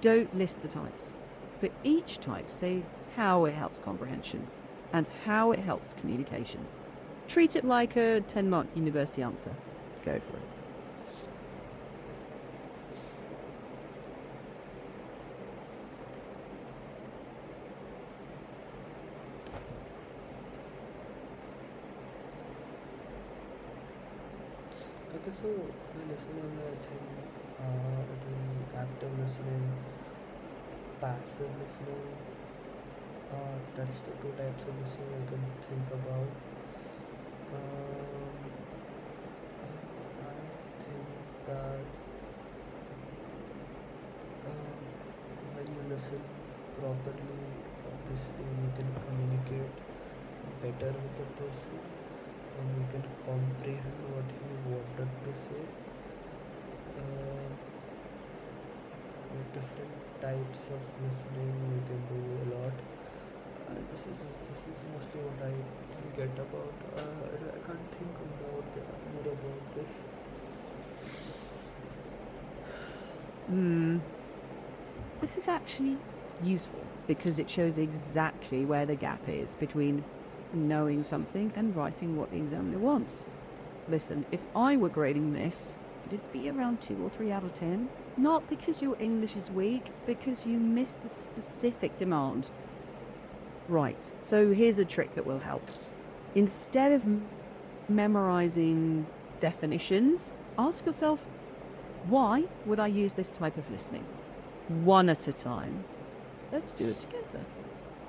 Don't list the types. For each type, say how it helps comprehension and how it helps communication. Treat it like a 10-mark university answer. Go for it. Okay, so by listening, I think it is active listening, passive listening. That's the two types of listening I can think about. Um, I think that um, when you listen properly, obviously you can communicate better with the person and you can comprehend what he wanted to say. Uh, with different types of listening, you can do a lot. This is mostly what I get about. I can't think more about this. Hmm, this is actually useful because it shows exactly where the gap is between knowing something and writing what the examiner wants. Listen, if I were grading this, it'd be around 2 or 3 out of 10. Not because your English is weak, because you missed the specific demand. Right, so here's a trick that will help. Instead of memorizing definitions, ask yourself, why would I use this type of listening? One at a time. Let's do it together.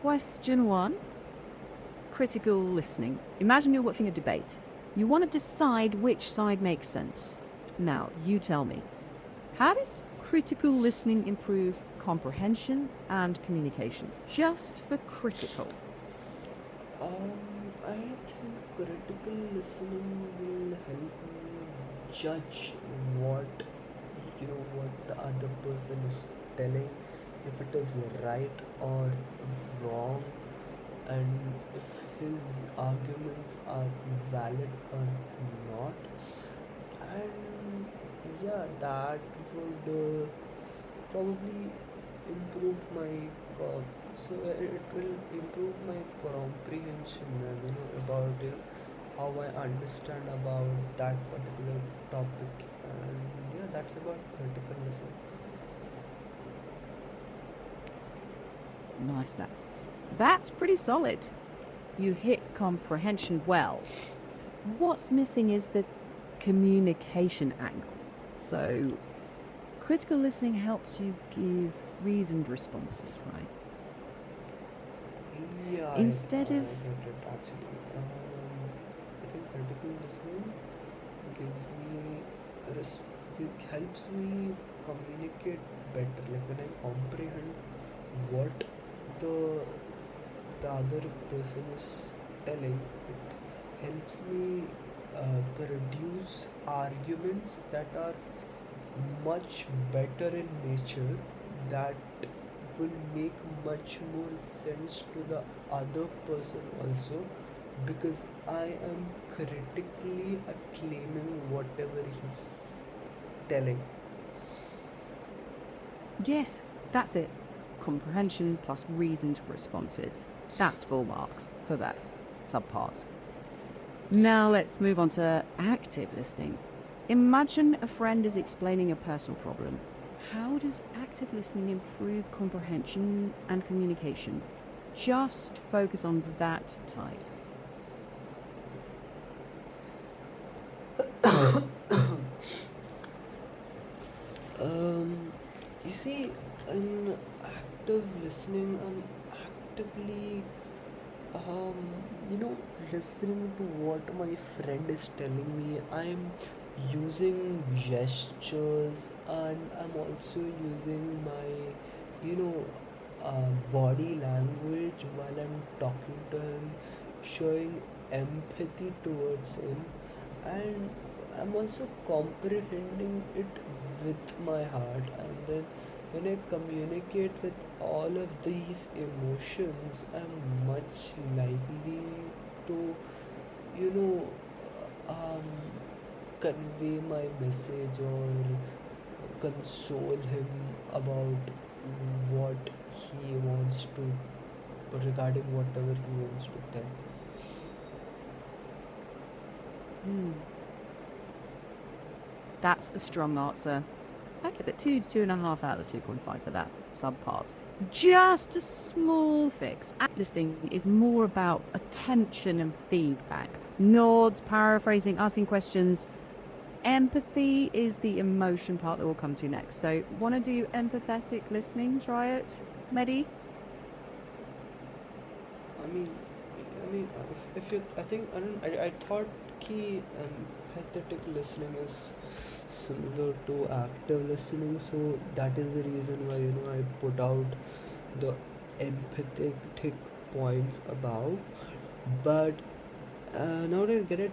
Question 1, critical listening. Imagine you're watching a debate. You want to decide which side makes sense. Now, you tell me, how does critical listening improve comprehension and communication? Just for critical. I think critical listening will help me judge what what the other person is telling, if it is right or wrong, and if his arguments are valid or not. And yeah, that would probably improve my it will improve my comprehension, about how I understand about that particular topic. And yeah, that's about critical listening. Nice, that's pretty solid. You hit comprehension well. What's missing is the communication angle. So, critical listening helps you give reasoned responses, right? Yeah, Instead I of get it actually. I think critical listening gives me helps me communicate better. Like when I comprehend what the the other person is telling, it helps me produce arguments that are much better in nature, that will make much more sense to the other person also, because I am critically acclaiming whatever he's telling. yes, that's it. Comprehension plus reasoned responses. That's full marks for that subpart. Now let's move on to active listening. Imagine a friend is explaining a personal problem. How does active listening improve comprehension and communication? Just focus on that type. Um, you see, in active listening, I'm actively, um, listening to what my friend is telling me. I'm using gestures, and I'm also using my, you know, body language while I'm talking to him, showing empathy towards him, and I'm also comprehending it with my heart. And then when I communicate with all of these emotions, I'm much likely to, you know, um, convey my message or console him about what he wants to, regarding whatever he wants to tell. Hmm, that's a strong answer. I give it 2 to 2.5 out of 2.5 for that subpart. Just a small fix. Act listening is more about attention and feedback. Nods, paraphrasing, asking questions. Empathy is the emotion part that we'll come to next. So, want to do empathetic listening? Try it, Medi? I mean, if you, I think, I thought ki empathetic listening is similar to active listening, so that is the reason why I put out the empathetic points above. But now that I get it,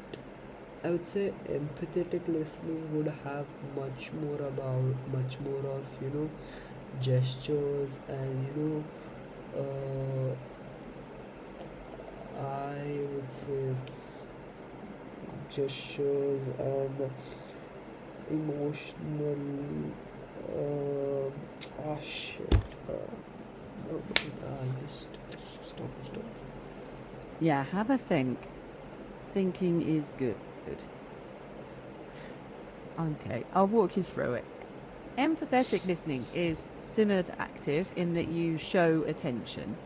I would say empathetic listening would have much more of gestures, and uh, I would say gestures and emotional Shit. No, I'll just stop. Yeah, have a think. Thinking is good. Okay, I'll walk you through it. Empathetic listening is similar to active in that you show attention,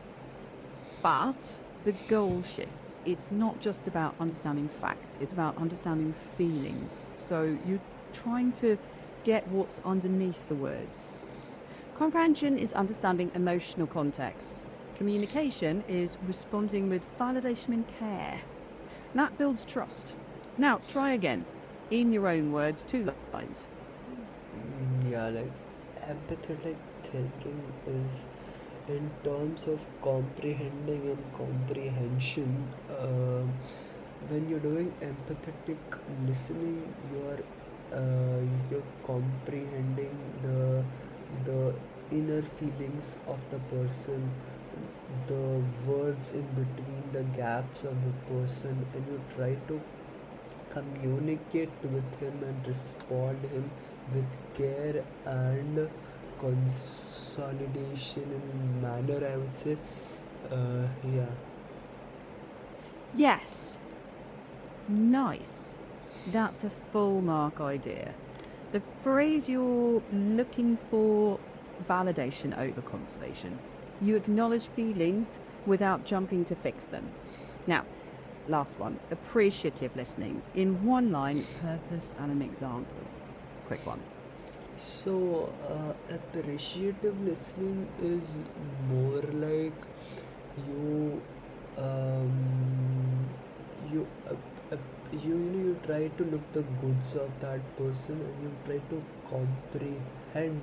but the goal shifts. It's not just about understanding facts, it's about understanding feelings. So you're trying to get what's underneath the words. Comprehension is understanding emotional context. Communication is responding with validation and care. And that builds trust. Now, try again. In your own words, 2 lines. Yeah, like empathetic thinking is in terms of comprehending and comprehension. When you're doing empathetic listening, you're comprehending the inner feelings of the person, the words in between the gaps of the person, and you try to communicate with him and respond him with care and consolidation in manner, I would say. Yeah. Yes, nice. That's a full mark idea. The phrase you're looking for validation over consolation. You acknowledge feelings without jumping to fix them. Now, last one, appreciative listening. In 1 line, purpose and an example. Quick one. So, appreciative listening is more like you, um, you, you try to look the goods of that person and you try to comprehend,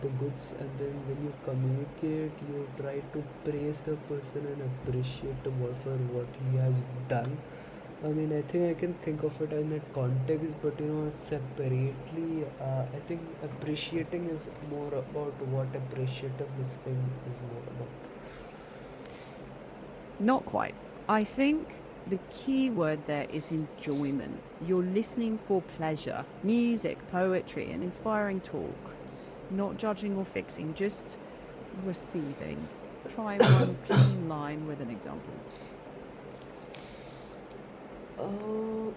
the goods, and then when you communicate, you try to praise the person and appreciate for what he has done. I mean, I think I can think of it in that context, but separately, I think appreciating is more about what appreciative listening is more about. Not quite. I think the key word there is enjoyment. You're listening for pleasure, music, poetry, and inspiring talk. Not judging or fixing, just receiving. Try one clean line with an example.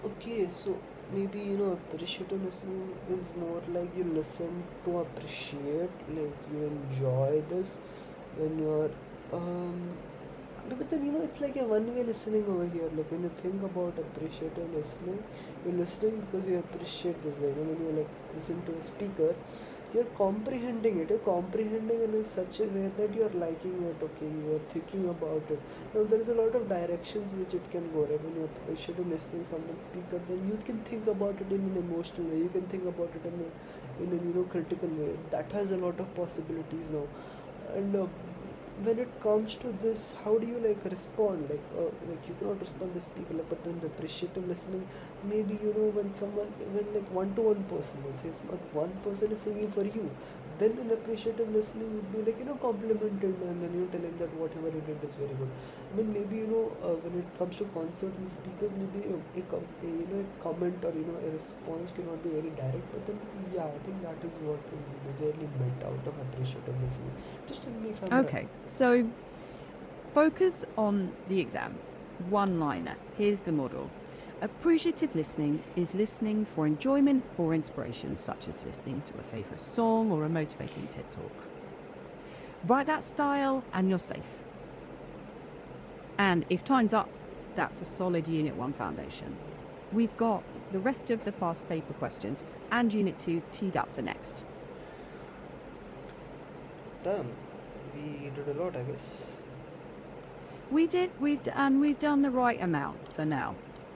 Okay, so maybe appreciative listening is more like you listen to appreciate, like you enjoy this when you're um but then it's like a one-way listening over here. Like when you think about appreciative listening, you're listening because you appreciate this guy. When you like listen to a speaker, you're comprehending it. You're comprehending it in such a way that you're liking it. Okay, you're thinking about it. Now there is a lot of directions which it can go. Right, when you appreciate listening someone speaker, then you can think about it in an emotional way. You can think about it in a critical way. That has a lot of possibilities now. And when it comes to this, how do you like respond? Like you cannot respond to speaker, like, but then the appreciative listening, maybe when like one-to-one person will say, one person is singing for you, then an appreciative listening would be like complimented, and then you tell him that whatever he did is very good. I mean, maybe when it comes to concert and speakers, maybe a comment or a response cannot be very direct, but then yeah, I think that is what is majorly meant out of appreciative listening. Just tell me if I'm right. Okay, so focus on the exam. 1 liner. Here's the model. Appreciative listening is listening for enjoyment or inspiration, such as listening to a favourite song or a motivating TED talk. Write that style and you're safe. And if time's up, that's a solid Unit 1 foundation. We've got the rest of the past paper questions and Unit 2 teed up for next. Damn, we did a lot, I guess. We've done the right amount for now.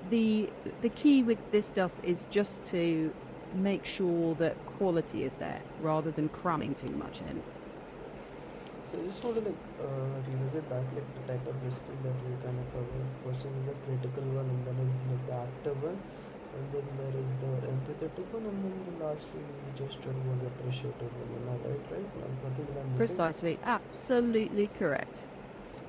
The key with this stuff is just to make sure that quality is there rather than cramming too much in. So I just want to revisit back like the type of listening that we kind of covered. First is the critical one, and then is like the active one, and then there is the empathetic one, and then the lastly we just did was appreciative one. Am I right? Right? Nothing that I'm missing. Precisely, absolutely correct.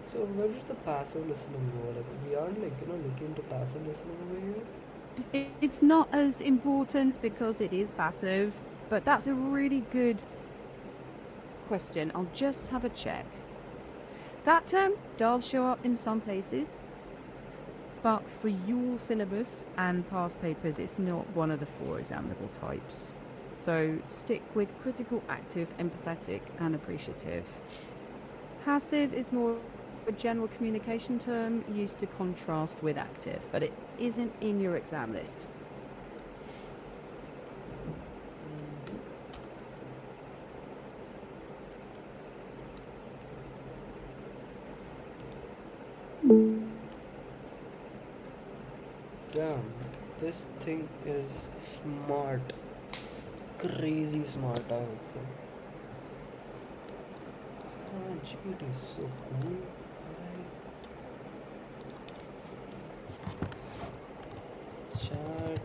So where did the passive listening go? Like we aren't looking into passive listening over here. It's not as important because it is passive. but that's a really good question. I'll just have a check. That term does show up in some places, but for your syllabus and past papers, it's not one of the 4 examinable types. So stick with critical, active, empathetic, and appreciative. Passive is more a general communication term used to contrast with active, but it isn't in your exam list. Damn, this thing is smart. Crazy smart, I would say. GPT is so cool. Chat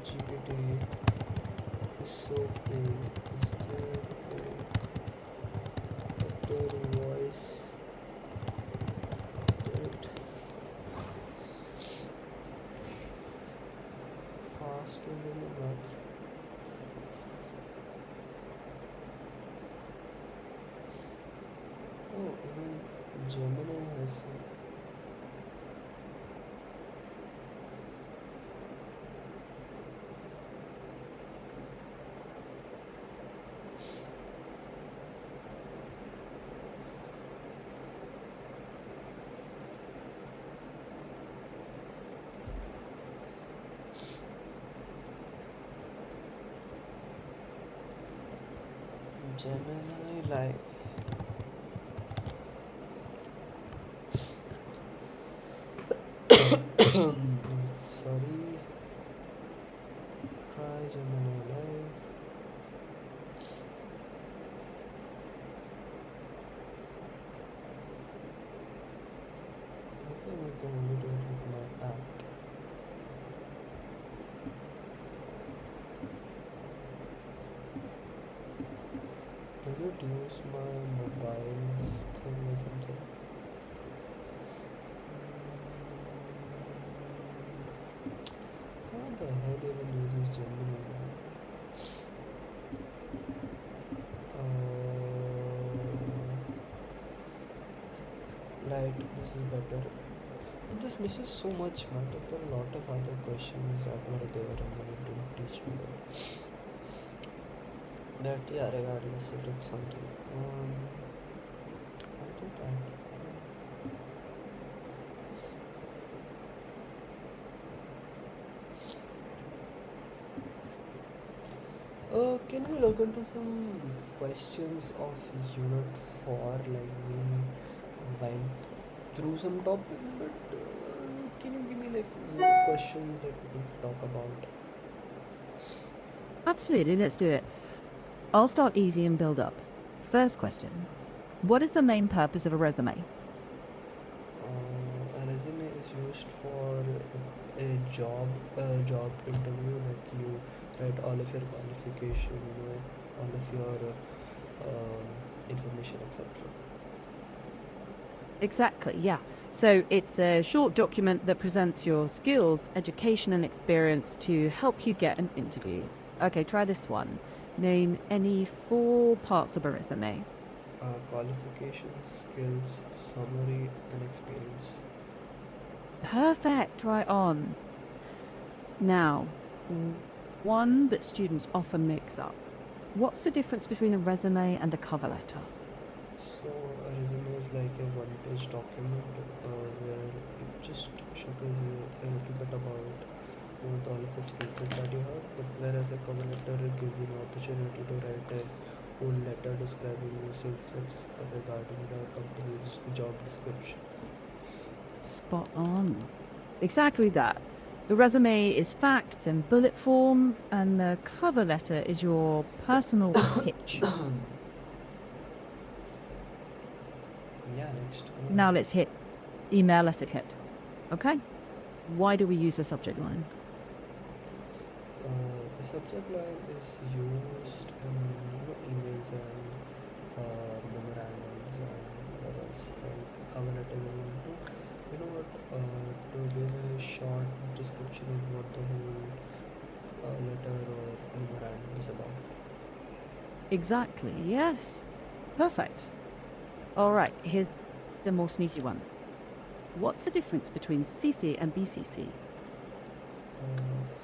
GPT is so cool. Is there a better voice? That faster than the math. Oh, even Gemini has some. Gemini Live. Sorry. Try Gemini Live. I think I can only do it with my app. Does it use my mobile's thing or something? How the hell even uses Gemini now? Like, this is better. But this misses so much, man. There are a lot of other questions that were there and then it didn't teach me that. Yeah, regardless, it did something. I did that. Can we look into some questions of Unit 4? Like, we went through some topics, but can you give me like more questions that we can talk about? Absolutely, let's do it. I'll start easy and build up. First question. What is the main purpose of a resume? A resume is used for a job interview. Like you write all of your qualification, all of your information, etc. Exactly, yeah. So it's a short document that presents your skills, education, and experience to help you get an interview. Okay, try this one. Name any 4 parts of a resume. Qualifications, skills, summary, and experience. Perfect, right on. Now, one that students often mix up. What's the difference between a resume and a cover letter? So a resume is like a one-page document where it just showcases you a little bit about all of the skill set that you have. But whereas a cover letter gives you an opportunity to write a whole letter describing your sales reps regarding the company's job description. Spot on. Exactly that. The resume is facts in bullet form, and the cover letter is your personal pitch. Yeah, next. Now let's hit email etiquette. Okay? Why do we use a subject line? The subject line is used in emails and memorandums and what else, and cover letters and one too. You know what? To give a short description of what the whole letter or memorandum is about. Exactly, yes. Perfect. All right, here's the more sneaky one. What's the difference between CC and BCC?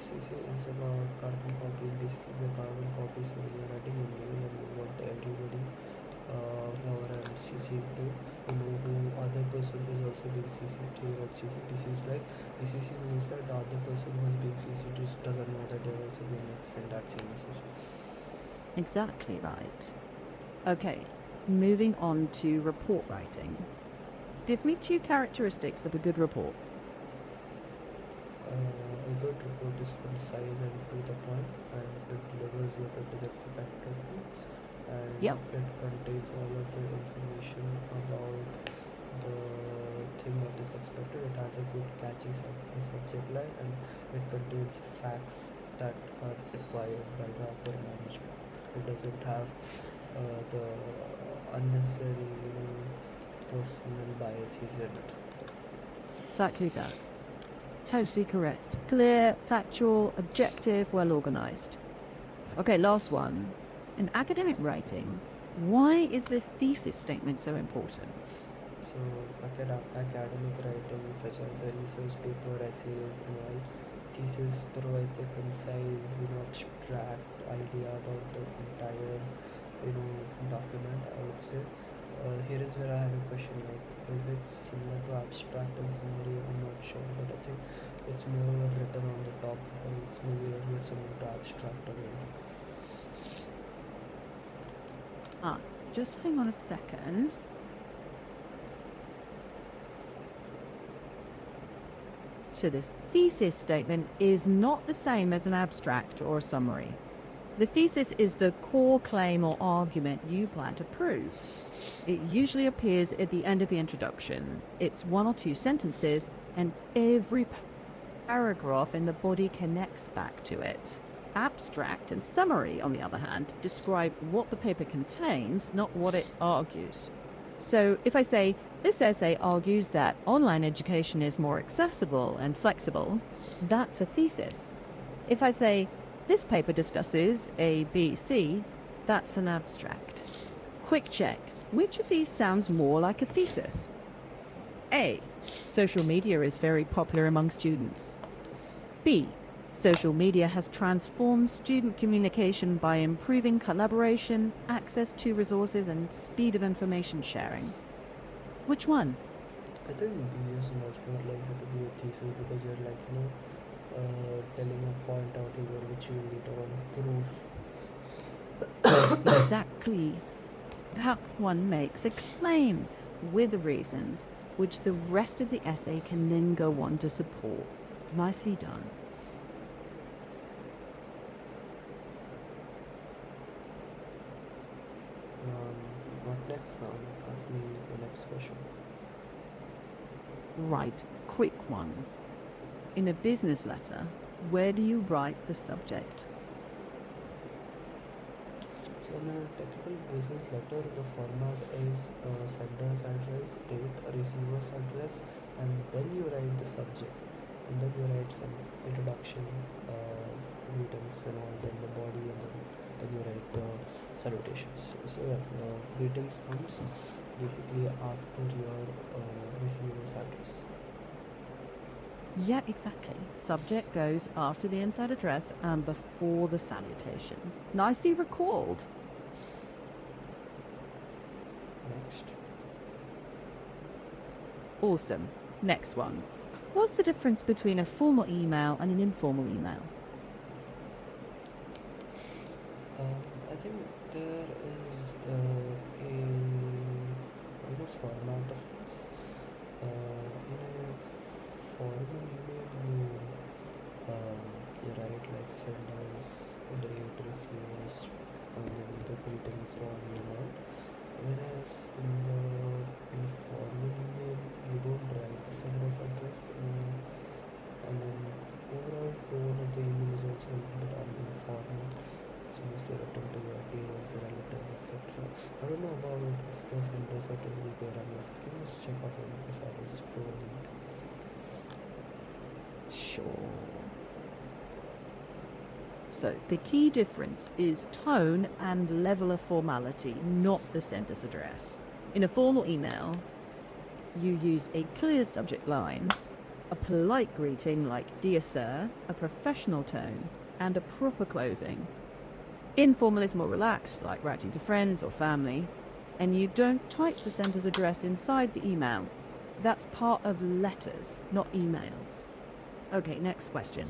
CC is about carbon copy, BCC is a carbon copy, so when you're writing a mail and you want everybody whoever I'm CC to know who other person is also being CC to what CCPC is like. BCC means that the other person who's being CC just doesn't know that they're also being like sent that same message. Exactly right. Okay, moving on to report writing. Give me two characteristics of a good report. A good report is concise and to the point, and it delivers what it is expected to, and Yep. it contains all of the information about the thing that is expected. It has a good catchy subject line, and it contains facts that are required by the upper management. It doesn't have the unnecessary, personal biases in it. Exactly that. Totally correct. Clear, factual, objective, well organized. Okay, last one. In academic writing, why is the thesis statement so important? So academic writing such as a research paper, essays, and all, thesis provides a concise, abstract idea about the entire, document. I would say. Here is where I have a question. Like, is it similar to abstract and summary? I'm not sure, but I think it's more written on the top. It's maybe a bit similar to abstract again. Just hang on a second. So the thesis statement is not the same as an abstract or a summary. The thesis is the core claim or argument you plan to prove. It usually appears at the end of the introduction. It's one or two sentences, and every paragraph in the body connects back to it. Abstract and summary, on the other hand, describe what the paper contains, not what it argues. So if I say, this essay argues that online education is more accessible and flexible, that's a thesis. If I say, this paper discusses A, B, C, that's an abstract. Quick check. Which of these sounds more like a thesis? A. Social media is very popular among students. B. Social media has transformed student communication by improving collaboration, access to resources, and speed of information sharing. Which one? I think B is much more likely to be a thesis because you're like, telling a point out here which you later on prove. Exactly. That one makes a claim with reasons which the rest of the essay can then go on to support. Nicely done. What next now? Ask me the next question. Right, quick one. In a business letter, where do you write the subject? So in a typical business letter, the format is sender's address, date, receiver's address, and then you write the subject, and then you write some introduction, greetings, and all. Then the body, and then you write the salutations. So yeah, greetings comes basically after your receiver's address. Yeah, exactly. Subject goes after the inside address and before the salutation. Nicely recalled. Next. Awesome. Next one. What's the difference between a formal email and an informal email? I think there is a format of this. In a formal email, you write like senders, date, receivers, and then the greetings body and all. Whereas in the informal email, you don't write the sender's address, and then overall tone of the email is also a little bit uninformal. It's mostly written to your peers, relatives, etc. I don't know about if the sender's address is there or not. Can you just check up on if that is true or not? Sure. So the key difference is tone and level of formality, not the sender's address. In a formal email, you use a clear subject line, a polite greeting like "Dear Sir," a professional tone, and a proper closing. Informal is more relaxed, like writing to friends or family, and you don't type the sender's address inside the email. That's part of letters, not emails. Okay, next question.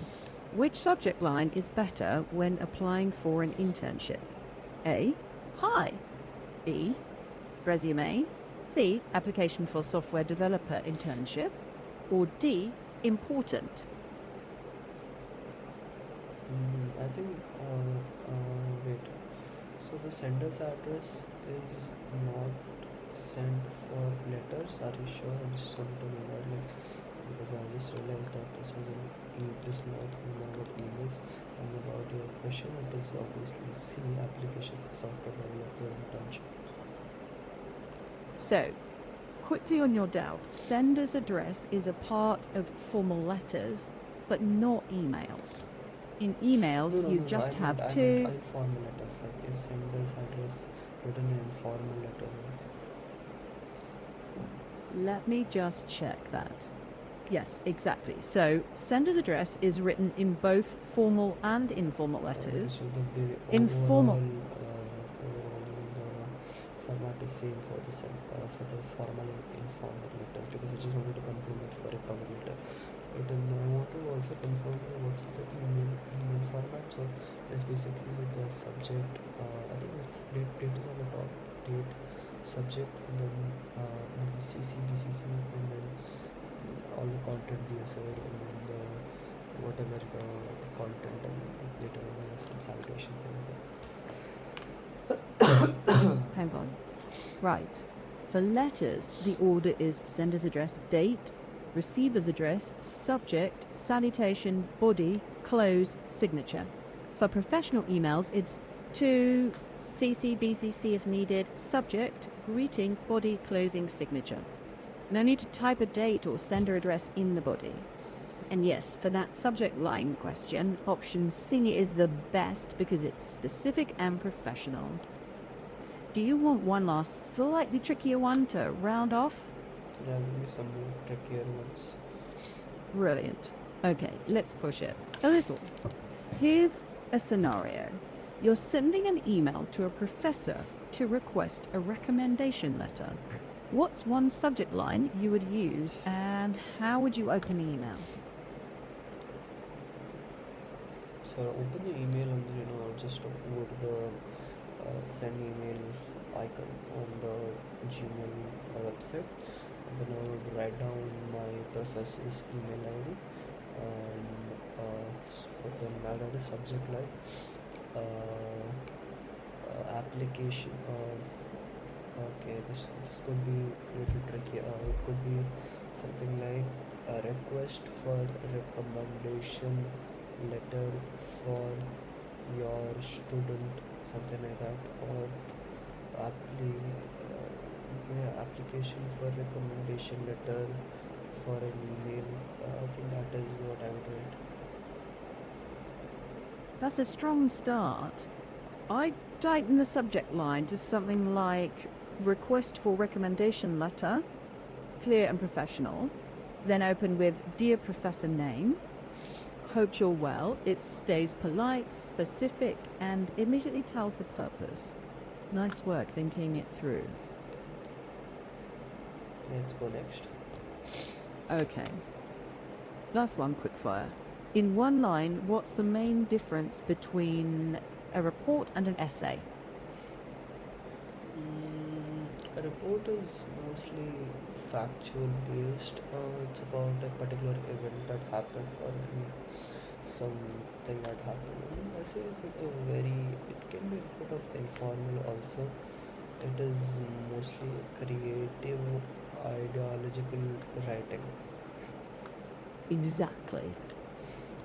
Which subject line is better when applying for an internship? A. Hi. B. Resume. C. Application for software developer internship. Or D. Important. I think, wait. So the sender's address is not sent for letters. Are you sure? I just wanted to know that, like, because I just realized that this was this not about emails and about your question. It is obviously C, application for software developer internship. So, quickly on your doubt, sender's address is a part of formal letters, but not emails. In emails, you just have I to. meant informal letters. Like, is sender's address written in informal letters? Let me just check that. Yes, exactly. So, sender's address is written in both formal and informal letters. So the Informal. overall the format is same for for the formal and informal letters, because I just wanted to confirm it for a cover letter. But then I want to also confirm what's the email format. So it's basically the subject. I think it's date is on the top. Date, subject, and then maybe CC, BCC, and then all the content DSL, and then the whatever the content, and later on we have some salutations and Hang on. Right. For letters, the order is sender's address, date, receiver's address, subject, salutation, body, close, signature. For professional emails, it's to CC, BCC if needed, subject, greeting, body, closing, signature. No need to type a date or sender address in the body. And yes, for that subject line question, option C is the best because it's specific and professional. Do you want one last, slightly trickier one to round off? yeah, maybe some more trickier ones. Brilliant. Okay, let's push it a little. Here's a scenario. You're sending an email to a professor to request a recommendation letter. What's one subject line you would use, and how would you open the email? So I'll open the email, and then I'll just go to the send email icon on the Gmail website, and then I would write down my professor's email ID, and then I'll write a subject like application. Okay, this could be a little tricky. It could be something like a request for recommendation letter for your student, something like that, or application for recommendation letter for an email. I think that is what I would write. That's a strong start. I'd tighten the subject line to something like request for recommendation letter, clear and professional, then open with dear professor name. Hope you're well. It stays polite, specific, and immediately tells the purpose. Nice work thinking it through. Let's go next. Okay. Last one, quickfire. In one line, what's the main difference between a report and an essay? A report is mostly factual based. It's about a particular event that happened, or something that happened. Essay is it can be a bit of informal also. It is mostly creative, ideological writing. Exactly.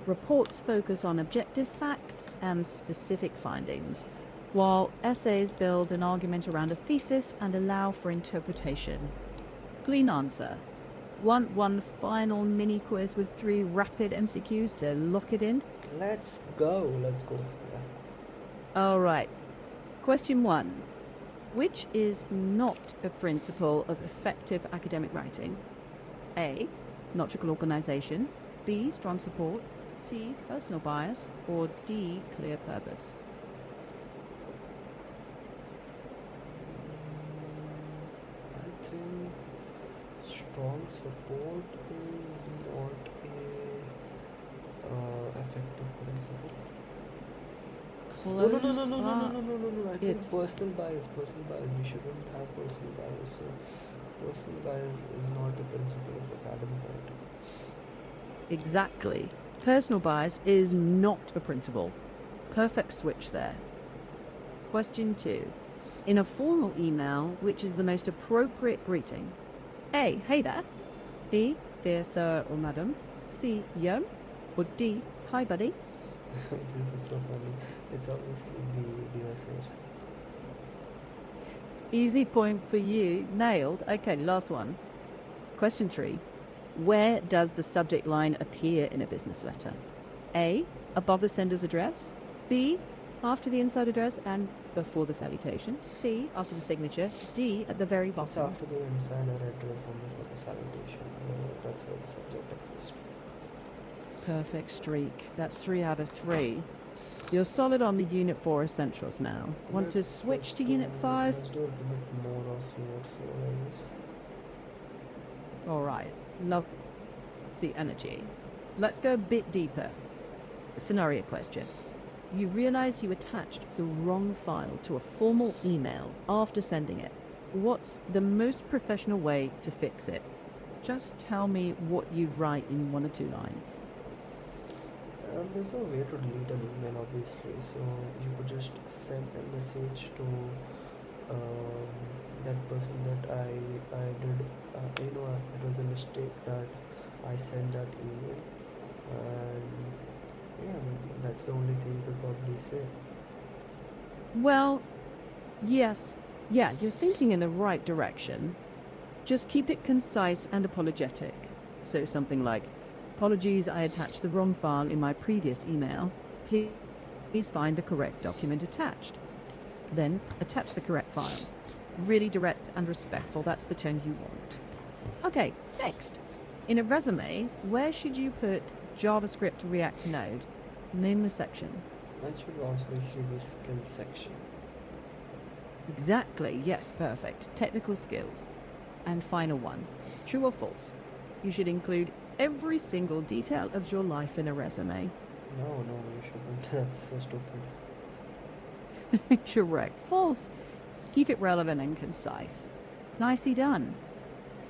Reports focus on objective facts and specific findings, while essays build an argument around a thesis and allow for interpretation. Clean answer. Want one final mini quiz with 3 rapid MCQs to lock it in? Let's go. Let's go. Yeah. All right. Question 1. Which is not a principle of effective academic writing? A. Logical organization. B. Strong support. C. Personal bias. Or D. Clear purpose. I think strong support is not a effective principle. No, no, no, no, Close, no, no, no, but no, no, no, no. I think it's personal bias. Personal bias. We shouldn't have personal bias. So, personal bias is not a principle of academic writing. exactly. Personal bias is not a principle. Perfect switch there. Question 2. In a formal email, which is the most appropriate greeting? A. Hey there. B. Dear sir or madam. C. Yo. Or D. Hi buddy. This is so funny. It's obviously the DSR. Easy point for you. Nailed. Okay, last one. Question 3. Where does the subject line appear in a business letter? A. Above the sender's address. B. After the inside address and before the salutation. C. After the signature. D. At the very It's bottom. after the insider address and before the salutation. That's where the subject exists. Perfect streak. That's 3 out of 3. You're solid on the Unit 4 essentials now. Want to switch to Unit 5? Let's do a little bit more of Unit 4, I guess. Alright. Love the energy. Let's go a bit deeper. Scenario question. You realize you attached the wrong file to a formal email after sending it. What's the most professional way to fix it? Just tell me what you'd write in 1 or 2 lines. There's no way to delete an email, obviously, so you could just send a message to um, that person that I did. It was a mistake that I sent that email, and yeah, I mean, that's the only thing you could probably say. Well, yes. Yeah, you're thinking in the right direction. Just keep it concise and apologetic. So something like, apologies, I attached the wrong file in my previous email. Please find the correct document attached. Then attach the correct file. Really direct and respectful, that's the tone you want. Okay, next. In a resume, where should you put JavaScript React Node? Name the section. That should obviously be skill section. Exactly, yes, perfect. Technical skills. And final one, true or false? You should include every single detail of your life in a resume. No, you shouldn't. That's so stupid. Correct. False. Keep it relevant and concise. Nicely done.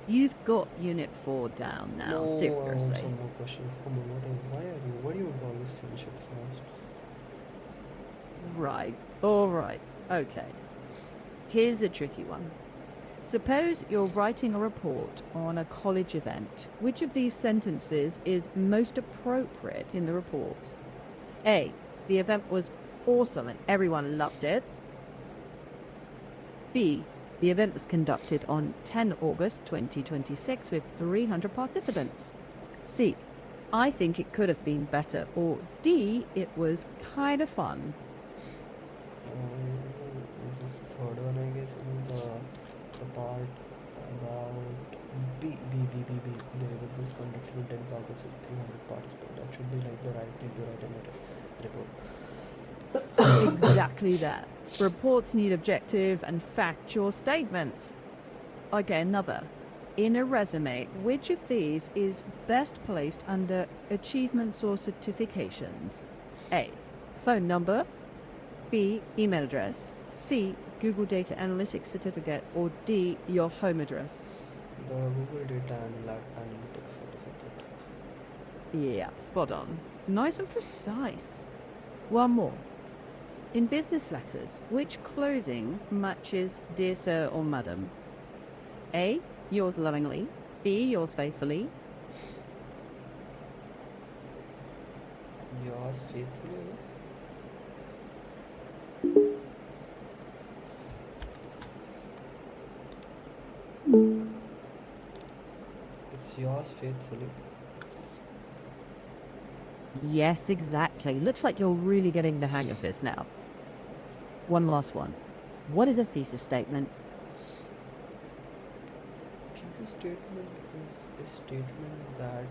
You've got Unit 4 down now, No, I want seriously. some more questions. Come on, why do you want to always finish it fast? Right. All right. Okay. Here's a tricky one. Suppose you're writing a report on a college event. Which of these sentences is most appropriate in the report? A. The event was awesome and everyone loved it. B. The event was conducted on 10 August 2026 with 300 participants. C. I think it could have been better. Or D. It was kind of fun. This third one, I guess, the part about The event was conducted on 10th August with 300 participants. That should be like the right thing to write in a report. Exactly that. Reports need objective and factual statements. Okay, another. In a resume, which of these is best placed under achievements or certifications? A. Phone number. B. Email address. C. Google Data Analytics certificate. Or D. Your home address. The Google Data Analytics certificate. Yeah, spot on. Nice and precise. One more. In business letters, which closing matches Dear Sir or Madam? A. Yours lovingly. B. Yours faithfully. Yours faithfully, I guess. It's Yours faithfully. Yes, exactly. Looks like you're really getting the hang of this now. One last one. What is a thesis statement? Thesis statement is a statement that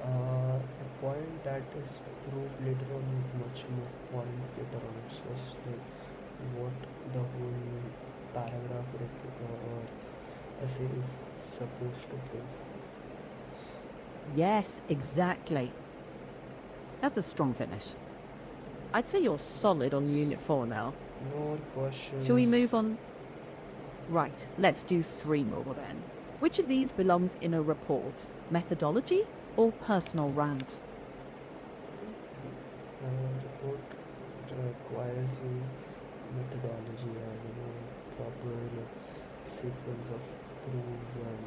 a point that is proved later on with much more points later on. It's just like what the whole paragraph or essay is supposed to prove. Yes, exactly. That's a strong finish. I'd say you're solid on Unit 4 now. No Shall we questions. move on? Right, let's do 3 more then. Which of these belongs in a report? Methodology or personal rant? Report requires you methodology and proper sequence of proofs and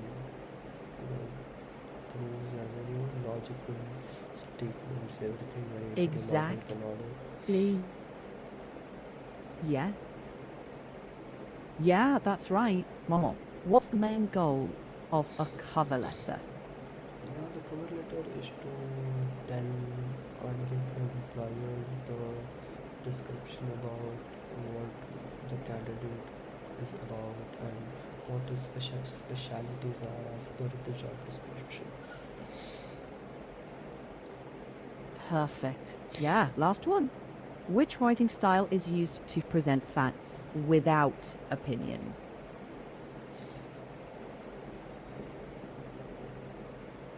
proofs and logical statements, everything arranged in a logical Exactly. order. Yeah. Yeah, that's right. Momo, what's the main goal of a cover letter? Yeah, the cover letter is to tell or give employers the description about what the candidate is about and what his specialities are as per the job description. Perfect. Yeah, last one. Which writing style is used to present facts without opinion?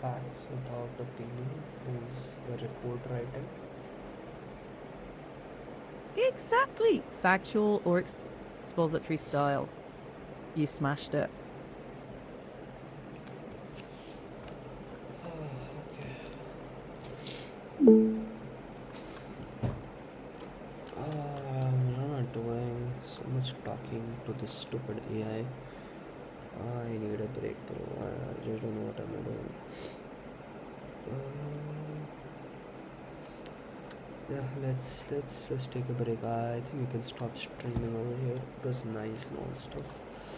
Facts without opinion is a report writing. Exactly. Factual or expository style. You smashed it. Okay. I'm not doing so much talking to this stupid AI. I need a break, bro. I just don't know what I'm doing. Yeah, let's take a break. I think we can stop streaming over here. It was nice and all stuff.